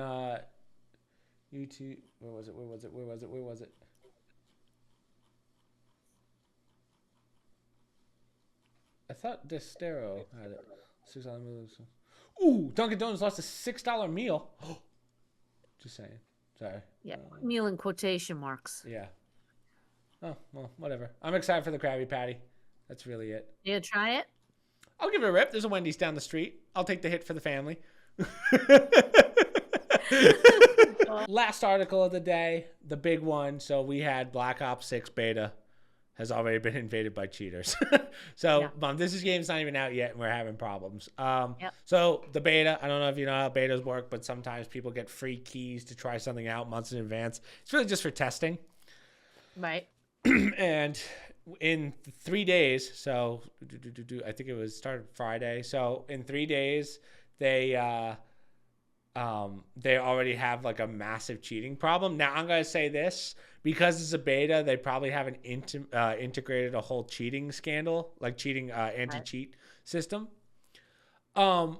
[SPEAKER 1] YouTube. Where was it? I thought Destero had it. $6 Ooh, Dunkin' Donuts lost a $6 meal. Just saying. Sorry.
[SPEAKER 2] Yeah, meal in quotation marks.
[SPEAKER 1] Yeah. Oh, well, whatever. I'm excited for the Krabby Patty. That's really it.
[SPEAKER 2] You gonna try it?
[SPEAKER 1] I'll give it a rip. There's a Wendy's down the street. I'll take the hit for the family. Last article of the day, the big one. So we had Black Ops 6 beta has already been invaded by cheaters. So, Mom, this game's not even out yet, and we're having problems. So the beta, I don't know if you know how betas work, but sometimes people get free keys to try something out months in advance. It's really just for testing.
[SPEAKER 2] Right.
[SPEAKER 1] And in 3 days, so I think it was started Friday. So in 3 days, they already have like a massive cheating problem. Now I'm gonna say this, because it's a beta, they probably haven't integrated a whole cheating scandal, like cheating anti-cheat system.
[SPEAKER 2] Oh,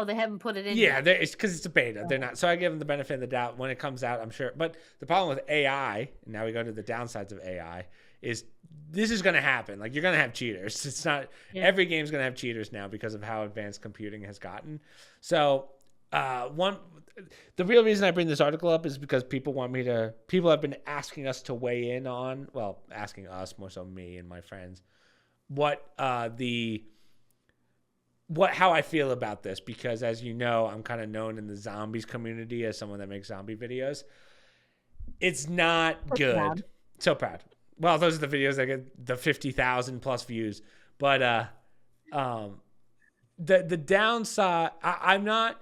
[SPEAKER 2] they haven't put it in.
[SPEAKER 1] Yeah, it's because it's a beta. They're not. So I give them the benefit of the doubt. When it comes out, I'm sure. But the problem with AI, and now we go to the downsides of AI, is this is going to happen. Like, you're going to have cheaters. It's not every game's going to have cheaters now because of how advanced computing has gotten. So the real reason I bring this article up is because people have been asking us to weigh in on, well, asking us, more so me and my friends, how I feel about this, because as you know, I'm kind of known in the zombies community as someone that makes zombie videos. It's not good. Proud. So proud. Well, those are the videos that get the 50,000 plus views. But the downside, I'm not.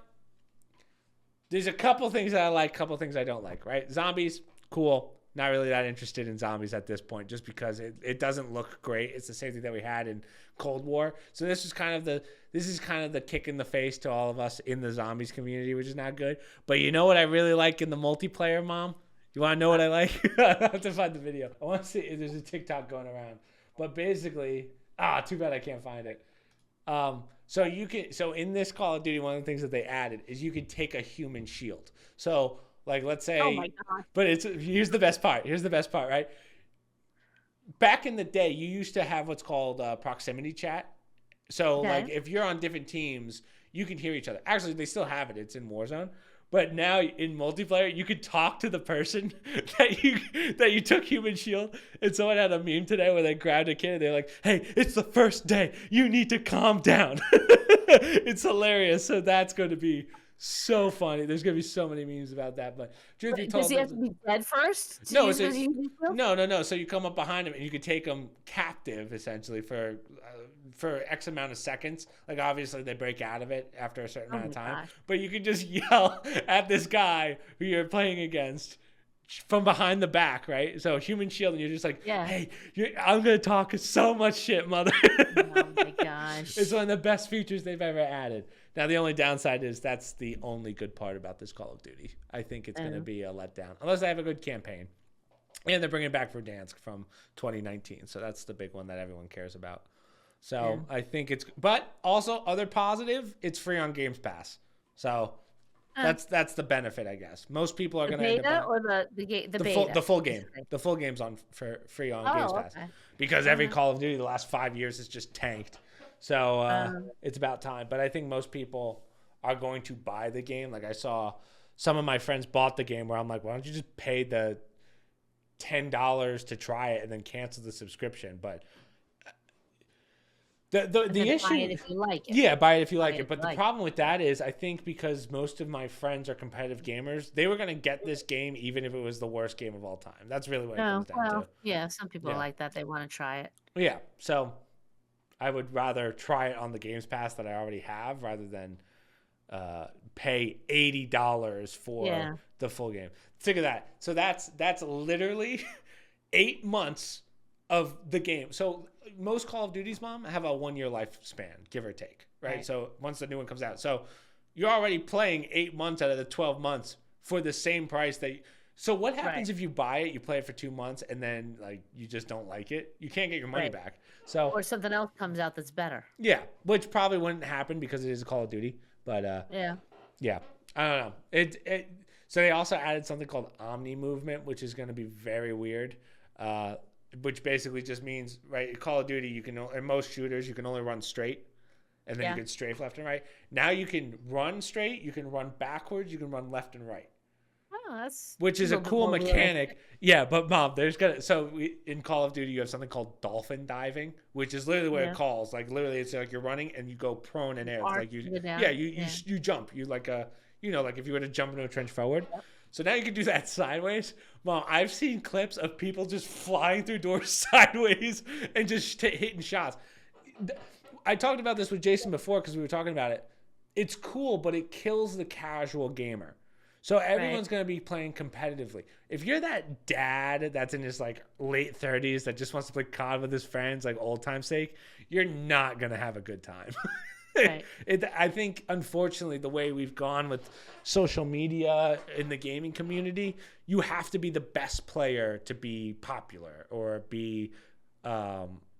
[SPEAKER 1] There's a couple things that I like, couple things I don't like. Right? Zombies, cool. Not really that interested in zombies at this point, just because it doesn't look great. It's the same thing that we had in Cold War. So this is kind of the kick in the face to all of us in the zombies community, which is not good. But you know what I really like in the multiplayer, Mom? You want to know what I like? I have to find the video. I want to see if there's a TikTok going around. But basically, too bad I can't find it. So in this Call of Duty, one of the things that they added is you can take a human shield. So, like, let's say,
[SPEAKER 2] oh my God.
[SPEAKER 1] But here's the best part. Right? Back in the day, you used to have what's called proximity chat. So, like, if you're on different teams, you can hear each other. Actually, they still have it. It's in Warzone. But now in multiplayer, you could talk to the person that you took human shield. And someone had a meme today where they grabbed a kid and they're like, "Hey, it's the first day. You need to calm down." It's hilarious. So that's going to be so funny. There's going to be so many memes about that. But truth be told,
[SPEAKER 2] does he have to be dead first?
[SPEAKER 1] No, no. So you come up behind him and you could take him captive essentially for X amount of seconds. Like obviously they break out of it after a certain amount of time. Gosh. But you can just yell at this guy who you're playing against from behind the back, right? So human shield, and you're just like, "Hey, I'm gonna talk so much shit, mother."
[SPEAKER 2] Oh my gosh!
[SPEAKER 1] It's one of the best features they've ever added. Now the only downside is that's the only good part about this Call of Duty. I think it's gonna be a letdown unless they have a good campaign. And they're bringing it back for Dansk from 2019, so that's the big one that everyone cares about. So I think but also other positive, it's free on Games Pass. So that's the benefit, I guess. Most people are going to end up
[SPEAKER 2] or the beta?
[SPEAKER 1] The full game. The full game's on for free on Games Pass because every Call of Duty the last 5 years has just tanked. So it's about time. But I think most people are going to buy the game. Like I saw some of my friends bought the game where I'm like, why don't you just pay the $10 to try it and then cancel the subscription? But the issue,
[SPEAKER 2] buy it if you like it.
[SPEAKER 1] Yeah, buy it if you like it. But the problem with that is, I think because most of my friends are competitive gamers, they were gonna get this game even if it was the worst game of all time. That's really what it comes down to.
[SPEAKER 2] Yeah, some people are like that. They want to try it.
[SPEAKER 1] Yeah, so I would rather try it on the Games Pass that I already have rather than pay $80 for the full game. Think of that. So that's literally 8 months of the game. So most Call of Duties, Mom, have a 1 year lifespan, give or take, right? So once the new one comes out. So you're already playing 8 months out of the 12 months for the same price that so what happens if you buy it, you play it for 2 months, and then like you just don't like it? You can't get your money back. So
[SPEAKER 2] or something else comes out that's better.
[SPEAKER 1] Yeah, which probably wouldn't happen because it is a Call of Duty. But yeah, I don't know. So they also added something called Omni Movement, which is going to be very weird. Which basically just means, right, Call of Duty, you can, in most shooters, you can only run straight, and then you can strafe left and right. Now you can run straight, you can run backwards, you can run left and right.
[SPEAKER 2] Oh,
[SPEAKER 1] which is a cool mechanic. Yeah, but Mom, in Call of Duty, you have something called dolphin diving, which is literally what it calls. Like literally, it's like you're running and you go prone in air. It's like you jump. You like like if you were to jump into a trench forward. Yep. So now you can do that sideways. Mom, I've seen clips of people just flying through doors sideways and just hitting shots. I talked about this with Jason before because we were talking about it. It's cool, but it kills the casual gamer. So everyone's going to be playing competitively. If you're that dad that's in his like late 30s that just wants to play COD with his friends, like old time's sake, you're not going to have a good time. I think, unfortunately, the way we've gone with social media in the gaming community, you have to be the best player to be popular or be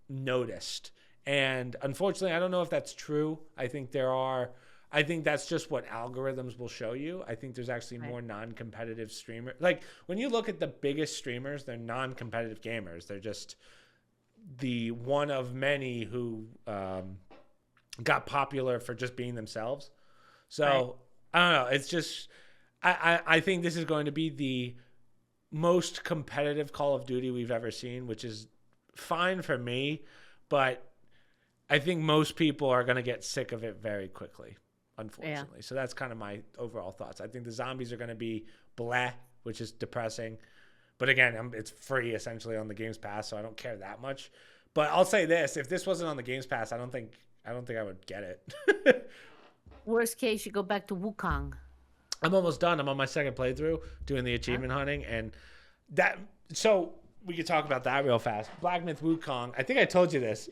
[SPEAKER 1] noticed. And unfortunately, I don't know if that's true. I think that's just what algorithms will show you. I think there's actually more non-competitive streamers. Like when you look at the biggest streamers, they're non-competitive gamers. They're just the one of many who got popular for just being themselves. So I don't know. It's just I think this is going to be the most competitive Call of Duty we've ever seen, which is fine for me, but I think most people are going to get sick of it very quickly, unfortunately. So that's kind of my overall thoughts. I think the zombies are going to be blah, which is depressing. But again, it's free essentially on the Games Pass, so I don't care that much. But I'll say this, if this wasn't on the Games Pass, I don't think I would get it.
[SPEAKER 2] Worst case, you go back to Wukong.
[SPEAKER 1] I'm almost done. I'm on my second playthrough doing the achievement hunting, and so we could talk about that real fast. Black Myth Wukong. I think I told you this.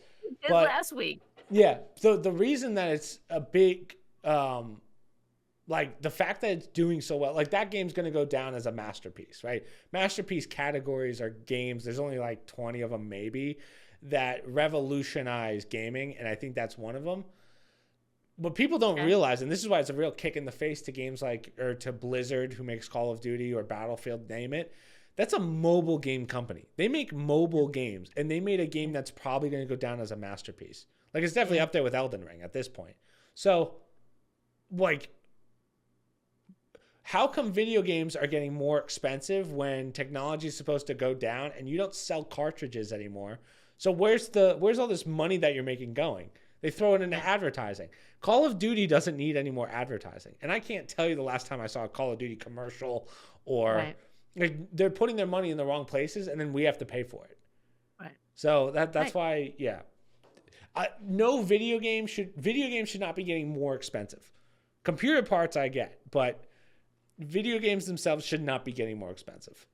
[SPEAKER 2] Last week.
[SPEAKER 1] Yeah. So the reason that it's a big, like the fact that it's doing so well, like that game's going to go down as a masterpiece, right? Masterpiece categories are games. There's only like 20 of them maybe that revolutionize gaming. And I think that's one of them. What people don't realize, and this is why it's a real kick in the face to games or to Blizzard, who makes Call of Duty or Battlefield, name it. That's a mobile game company. They make mobile games, and they made a game that's probably going to go down as a masterpiece. Like, it's definitely up there with Elden Ring at this point. So like, how come video games are getting more expensive when technology is supposed to go down and you don't sell cartridges anymore? So where's all this money that you're making going? They throw it into advertising. Call of Duty doesn't need any more advertising. And I can't tell you the last time I saw a Call of Duty commercial, or like, they're putting their money in the wrong places and then we have to pay for it.
[SPEAKER 2] Right.
[SPEAKER 1] So that's why, yeah. No video games should not be getting more expensive. Computer parts I get, but video games themselves should not be getting more expensive.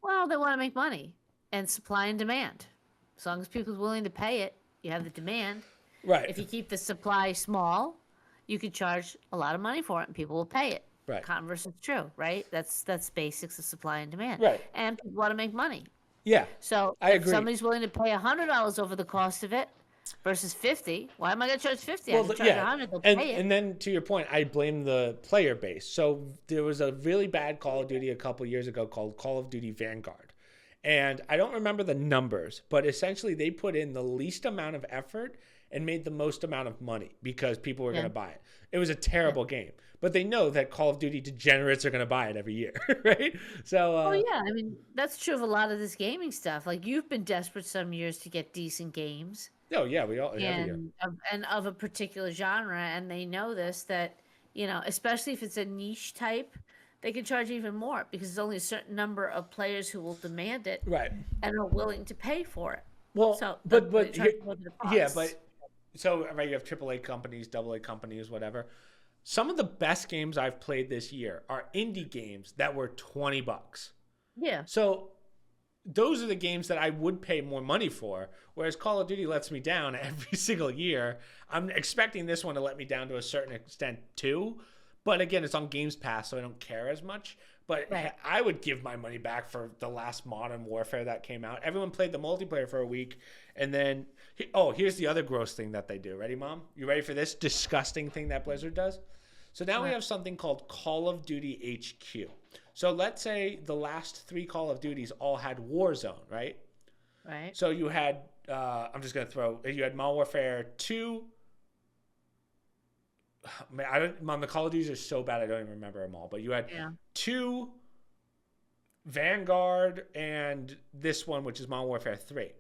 [SPEAKER 2] Well, they want to make money, and supply and demand. As long as people are willing to pay it, you have the demand.
[SPEAKER 1] Right.
[SPEAKER 2] If you keep the supply small, you could charge a lot of money for it, and people will pay it.
[SPEAKER 1] Right.
[SPEAKER 2] Converse is true, right? That's basics of supply and demand.
[SPEAKER 1] Right.
[SPEAKER 2] And people want to make money.
[SPEAKER 1] Yeah.
[SPEAKER 2] So
[SPEAKER 1] I
[SPEAKER 2] if
[SPEAKER 1] agree.
[SPEAKER 2] somebody's willing to pay $100 over the cost of it versus $50, why am I going to charge $50?
[SPEAKER 1] Well,
[SPEAKER 2] I can charge $100. They'll pay it.
[SPEAKER 1] And then to your point, I blame the player base. So there was a really bad Call of Duty a couple years ago called Call of Duty Vanguard. And I don't remember the numbers, but essentially they put in the least amount of effort and made the most amount of money because people were going to buy it. It was a terrible game, but they know that Call of Duty degenerates are going to buy it every year, right? So,
[SPEAKER 2] oh yeah, I mean that's true of a lot of this gaming stuff. Like you've been desperate some years to get decent games.
[SPEAKER 1] Oh yeah, we all every year.
[SPEAKER 2] And of a particular genre, and they know this, that especially if it's a niche type, they can charge even more because there's only a certain number of players who will demand it,
[SPEAKER 1] right,
[SPEAKER 2] and are willing to pay for it.
[SPEAKER 1] Well,
[SPEAKER 2] so
[SPEAKER 1] but yeah, but so right, you have AAA companies, AA companies, whatever. Some of the best games I've played this year are indie games that were $20.
[SPEAKER 2] Yeah.
[SPEAKER 1] So those are the games that I would pay more money for, whereas Call of Duty lets me down every single year. I'm expecting this one to let me down to a certain extent too. But again, it's on Games Pass, so I don't care as much. But I would give my money back for the last Modern Warfare that came out. Everyone played the multiplayer for a week. And then, here's the other gross thing that they do. Ready, Mom? You ready for this disgusting thing that Blizzard does? So now we have something called Call of Duty HQ. So let's say the last 3 Call of Duties all had Warzone, right?
[SPEAKER 2] Right.
[SPEAKER 1] So you had, I'm just going to you had Modern Warfare 2. Man, Mom, the Call of Duties are so bad I don't even remember them all. But you had 2, Vanguard, and this one, which is Modern Warfare 3.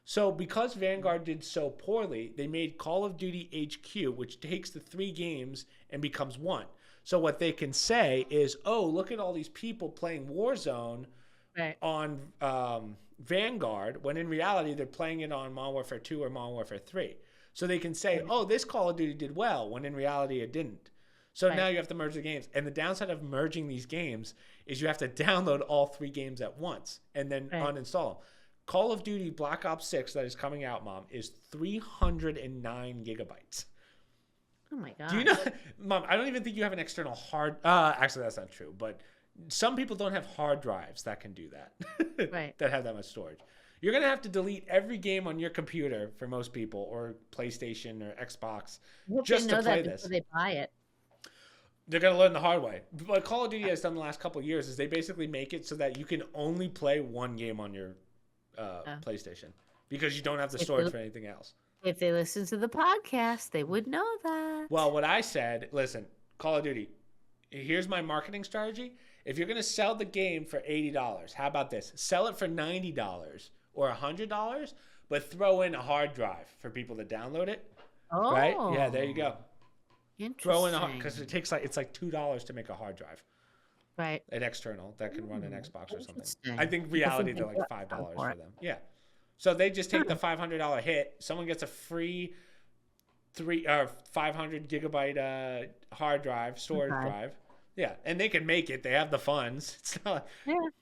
[SPEAKER 1] So because Vanguard did so poorly, they made Call of Duty HQ, which takes the 3 games and becomes 1. So what they can say is, oh, look at all these people playing Warzone on Vanguard, when in reality they're playing it on Modern Warfare 2 or Modern Warfare 3. So they can say, oh, this Call of Duty did well, when in reality it didn't. So now you have to merge the games. And the downside of merging these games is you have to download all 3 games at once and then uninstall them. Call of Duty Black Ops 6 that is coming out, Mom, is 309 gigabytes.
[SPEAKER 2] Oh, my God.
[SPEAKER 1] Do you know, Mom, I don't even think you have an external hard... actually, that's not true. But some people don't have hard drives that can do that. That have that much storage. You're going to have to delete every game on your computer for most people, or PlayStation or Xbox, just to play this.
[SPEAKER 2] They buy it.
[SPEAKER 1] They're going to learn the hard way. What Call of Duty has done the last couple of years is they basically make it so that you can only play one game on your PlayStation because you don't have the storage for anything else.
[SPEAKER 2] If they listen to the podcast, they would know that.
[SPEAKER 1] Well, what I said, listen, Call of Duty, here's my marketing strategy. If you're going to sell the game for $80, how about this? Sell it for $90 or $100, but throw in a hard drive for people to download it.
[SPEAKER 2] Oh.
[SPEAKER 1] Right? Yeah, there you go.
[SPEAKER 2] Interesting.
[SPEAKER 1] Throw in because it takes it's like $2 to make a hard drive.
[SPEAKER 2] Right.
[SPEAKER 1] An external that can run an Xbox or something. I think reality they're like $5 for them. Yeah. So they just take the $500 hit. Someone gets a free 500 gigabyte hard drive, storage drive. Yeah, and they can make it. They have the funds. It's not,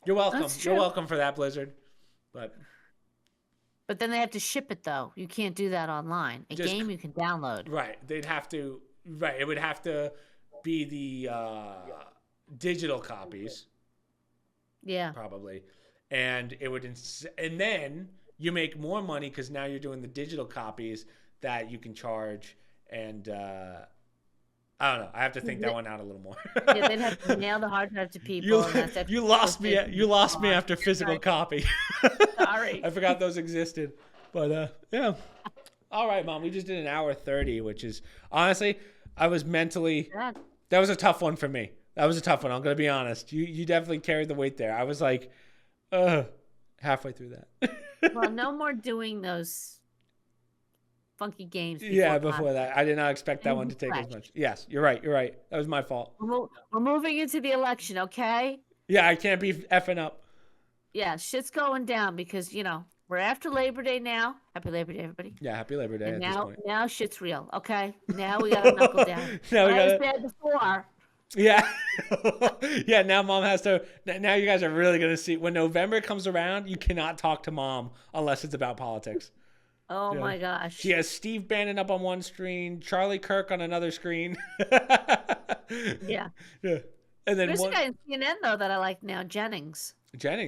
[SPEAKER 1] you're welcome. You're welcome for that, Blizzard. But
[SPEAKER 2] then they have to ship it, though. You can't do that online. A game you can download.
[SPEAKER 1] Right. They'd have to. Right. It would have to be the digital copies.
[SPEAKER 2] Yeah.
[SPEAKER 1] Probably, and it would. And then you make more money because now you're doing the digital copies that you can charge. And I don't know. I have to think that one out a little more.
[SPEAKER 2] Yeah, they'd have to mail the hard drive to people.
[SPEAKER 1] You lost me. You lost me after physical copy.
[SPEAKER 2] Sorry.
[SPEAKER 1] I forgot those existed. But yeah. All right, Mom. We just did an hour 30, which is honestly, I was mentally That was a tough one for me. That was a tough one. I'm gonna be honest. You definitely carried the weight there. I was like, halfway through that.
[SPEAKER 2] Well, no more doing those funky games.
[SPEAKER 1] Before that, I did not expect that one to take
[SPEAKER 2] fresh.
[SPEAKER 1] as much. Yes, you're right. You're right. That was my fault.
[SPEAKER 2] We're moving into the election, okay?
[SPEAKER 1] Yeah, I can't be effing up.
[SPEAKER 2] Yeah, shit's going down because we're after Labor Day now. Happy Labor Day, everybody.
[SPEAKER 1] Yeah, happy Labor Day
[SPEAKER 2] And
[SPEAKER 1] this point.
[SPEAKER 2] Now shit's real, okay? Now we gotta knuckle down.
[SPEAKER 1] Now we gotta.
[SPEAKER 2] I said before.
[SPEAKER 1] Yeah. Yeah, now mom has to. Now you guys are really going to see. When November comes around, you cannot talk to mom unless it's about politics.
[SPEAKER 2] Oh, my gosh.
[SPEAKER 1] She has Steve Bannon up on one screen, Charlie Kirk on another screen.
[SPEAKER 2] Yeah.
[SPEAKER 1] Yeah. And then
[SPEAKER 2] there's a guy in CNN, though, that I like now, Jennings,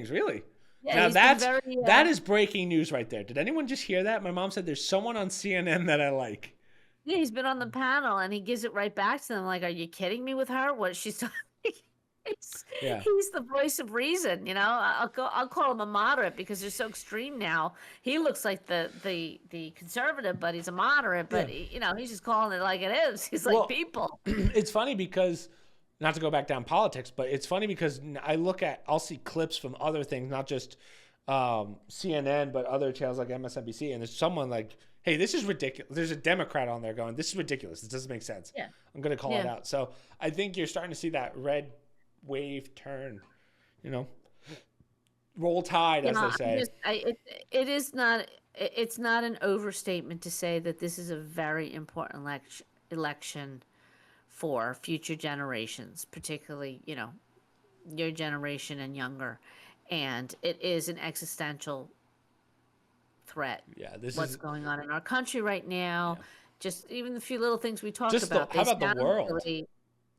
[SPEAKER 1] really?
[SPEAKER 2] Yeah,
[SPEAKER 1] now that is breaking news right there. Did anyone just hear that? My mom said there's someone on CNN that I like.
[SPEAKER 2] Yeah, he's been on the panel, and he gives it right back to them. Like, are you kidding me with her? What she's talking? He's the voice of reason. I'll call him a moderate because they're so extreme now. He looks like the conservative, but he's a moderate. But he's just calling it like it is. He's like people.
[SPEAKER 1] It's funny because, not to go back down politics, but it's funny because I'll see clips from other things, not just CNN, but other channels like MSNBC, and there's someone like, hey, this is ridiculous. There's a Democrat on there going, this is ridiculous. This doesn't make sense.
[SPEAKER 2] Yeah.
[SPEAKER 1] I'm going to call it out. So I think you're starting to see that red wave turn, roll tide, as they say.
[SPEAKER 2] It's not an overstatement to say that this is a very important election for future generations, particularly, your generation and younger. And it is an existential threat.
[SPEAKER 1] Yeah,
[SPEAKER 2] what's going on in our country right now. Just even the few little things we talk about.
[SPEAKER 1] How about the world?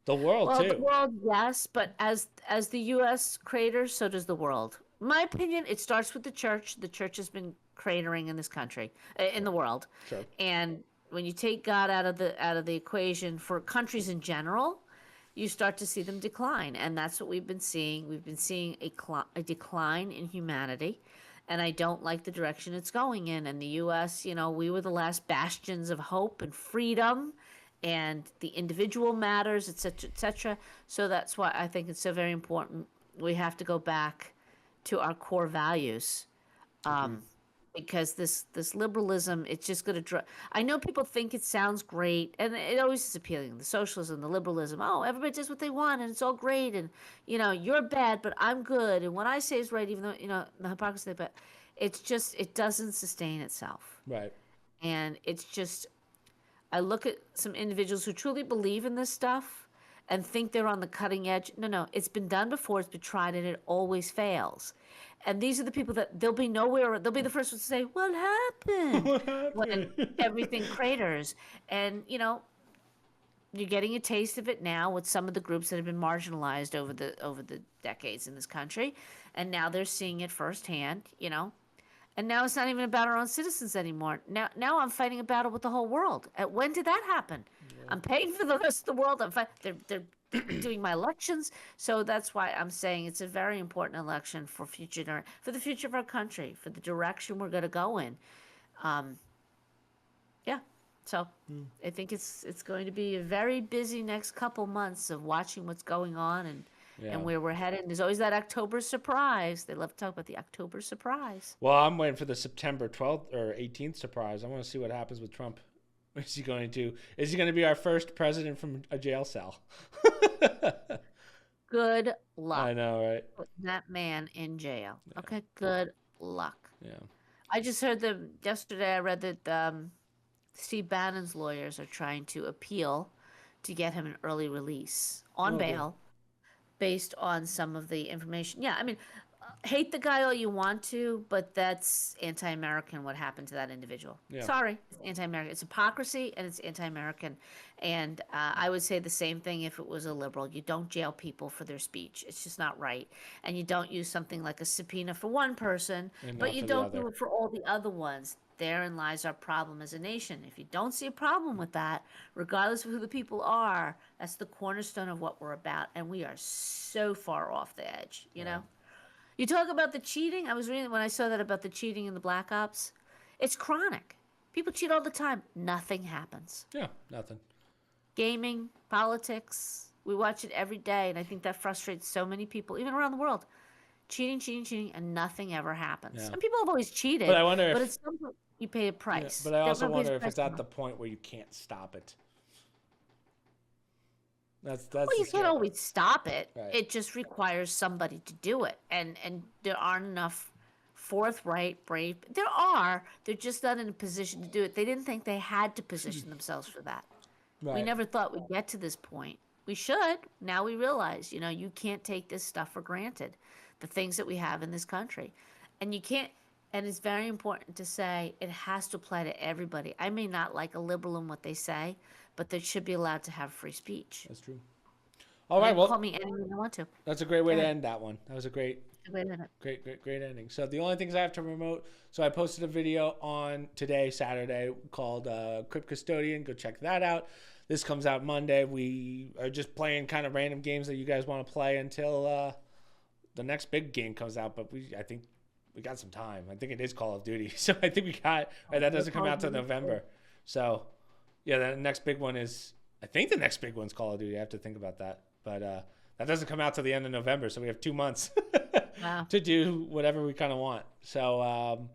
[SPEAKER 1] The world too.
[SPEAKER 2] The world, yes, but as the U.S. craters, so does the world. In my opinion, it starts with the church. The church has been cratering in this country, in the world.
[SPEAKER 1] Sure.
[SPEAKER 2] And when you take God out of the equation for countries in general, you start to see them decline, and that's what we've been seeing. We've been seeing a decline in humanity. And I don't like the direction it's going in. And the U.S., we were the last bastions of hope and freedom, and the individual matters, et cetera, et cetera. So that's why I think it's so very important. We have to go back to our core values, because this liberalism, it's just going to. I know people think it sounds great, and it always is appealing. The socialism, the liberalism. Oh, everybody does what they want, and it's all great, and you're bad, but I'm good, and what I say is right, even though the hypocrisy. But it's just, it doesn't sustain itself.
[SPEAKER 1] Right.
[SPEAKER 2] And it's just, I look at some individuals who truly believe in this stuff and think they're on the cutting edge. No, it's been done before, it's been tried, and it always fails. And these are the people that they'll be the first ones to say, what happened?
[SPEAKER 1] What happened?
[SPEAKER 2] When everything craters. And, you're getting a taste of it now with some of the groups that have been marginalized over the decades in this country. And now they're seeing it firsthand, And now it's not even about our own citizens anymore. Now I'm fighting a battle with the whole world. When did that happen? Yeah. I'm paying for the rest of the world. They're doing my elections. So that's why I'm saying it's a very important election for the future of our country, for the direction we're going to go in. So I think it's going to be a very busy next couple months of watching what's going on and where we're headed. There's always that October surprise. They love to talk about the October surprise.
[SPEAKER 1] Well, I'm waiting for the September 12th or 18th surprise. I want to see what happens with Trump. Is he going to be our first president from a jail cell?
[SPEAKER 2] Good luck.
[SPEAKER 1] I know, right?
[SPEAKER 2] Putting that man in jail. Yeah. Okay, good luck.
[SPEAKER 1] Yeah. I
[SPEAKER 2] just heard yesterday I read that Steve Bannon's lawyers are trying to appeal to get him an early release on bail based on some of the information. Yeah, I mean, hate the guy all you want to, but that's anti-American what happened to that individual. Yeah. Sorry, it's anti-American. It's hypocrisy and it's anti-American. And I would say the same thing if it was a liberal. You don't jail people for their speech. It's just not right. And you don't use something like a subpoena for one person, but you don't do it for all the other ones. Therein lies our problem as a nation. If you don't see a problem with that, regardless of who the people are, that's the cornerstone of what we're about. And we are so far off the edge, you know? You talk about the cheating. I was reading when I saw that about the cheating in the Black Ops. It's chronic. People cheat all the time. Nothing happens.
[SPEAKER 1] Yeah, nothing.
[SPEAKER 2] gaming, politics. We watch it every day, and I think that frustrates so many people, even around the world. Cheating, and nothing ever happens.
[SPEAKER 1] Yeah.
[SPEAKER 2] And people have always cheated,
[SPEAKER 1] But I wonder if
[SPEAKER 2] it's something you pay a price.
[SPEAKER 1] but I also
[SPEAKER 2] Everyone pays
[SPEAKER 1] wonder
[SPEAKER 2] a
[SPEAKER 1] if
[SPEAKER 2] price
[SPEAKER 1] it's
[SPEAKER 2] for
[SPEAKER 1] at
[SPEAKER 2] it.
[SPEAKER 1] the point where you can't stop it. That's
[SPEAKER 2] Well, you can't always stop it.
[SPEAKER 1] Right.
[SPEAKER 2] It just requires somebody to do it, and there aren't enough forthright, brave. They're just not in a position to do it. They didn't think they had to position themselves for that.
[SPEAKER 1] Right.
[SPEAKER 2] We never thought we'd get to this point. We should. Now we realize, you can't take this stuff for granted, the things that we have in this country. And you can't, and it's very important to say it has to apply to everybody. I may not like a liberal in what they say, but they should be allowed to have free speech.
[SPEAKER 1] That's true. All right, well,
[SPEAKER 2] call me anything you want to.
[SPEAKER 1] That's a great way to end that one. That was a great ending. So the only things I have to promote. So I posted a video on today, Saturday, called Crypt Custodian. Go check that out. This comes out Monday. We are just playing kind of random games that you guys want to play until the next big game comes out. But I think we got some time. I think it is Call of Duty. So I think we got, right, that doesn't come out till November. So yeah, the next big one is, I think the next big one's Call of Duty. I have to think about that. But that doesn't come out till the end of November. So we have 2 months to do whatever we kind of want. So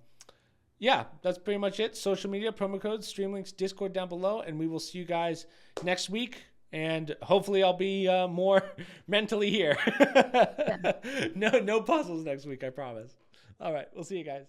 [SPEAKER 1] yeah, that's pretty much it. Social media, promo codes, stream links, Discord down below. And we will see you guys next week. And hopefully I'll be more mentally here. No puzzles next week, I promise. All right, we'll see you guys.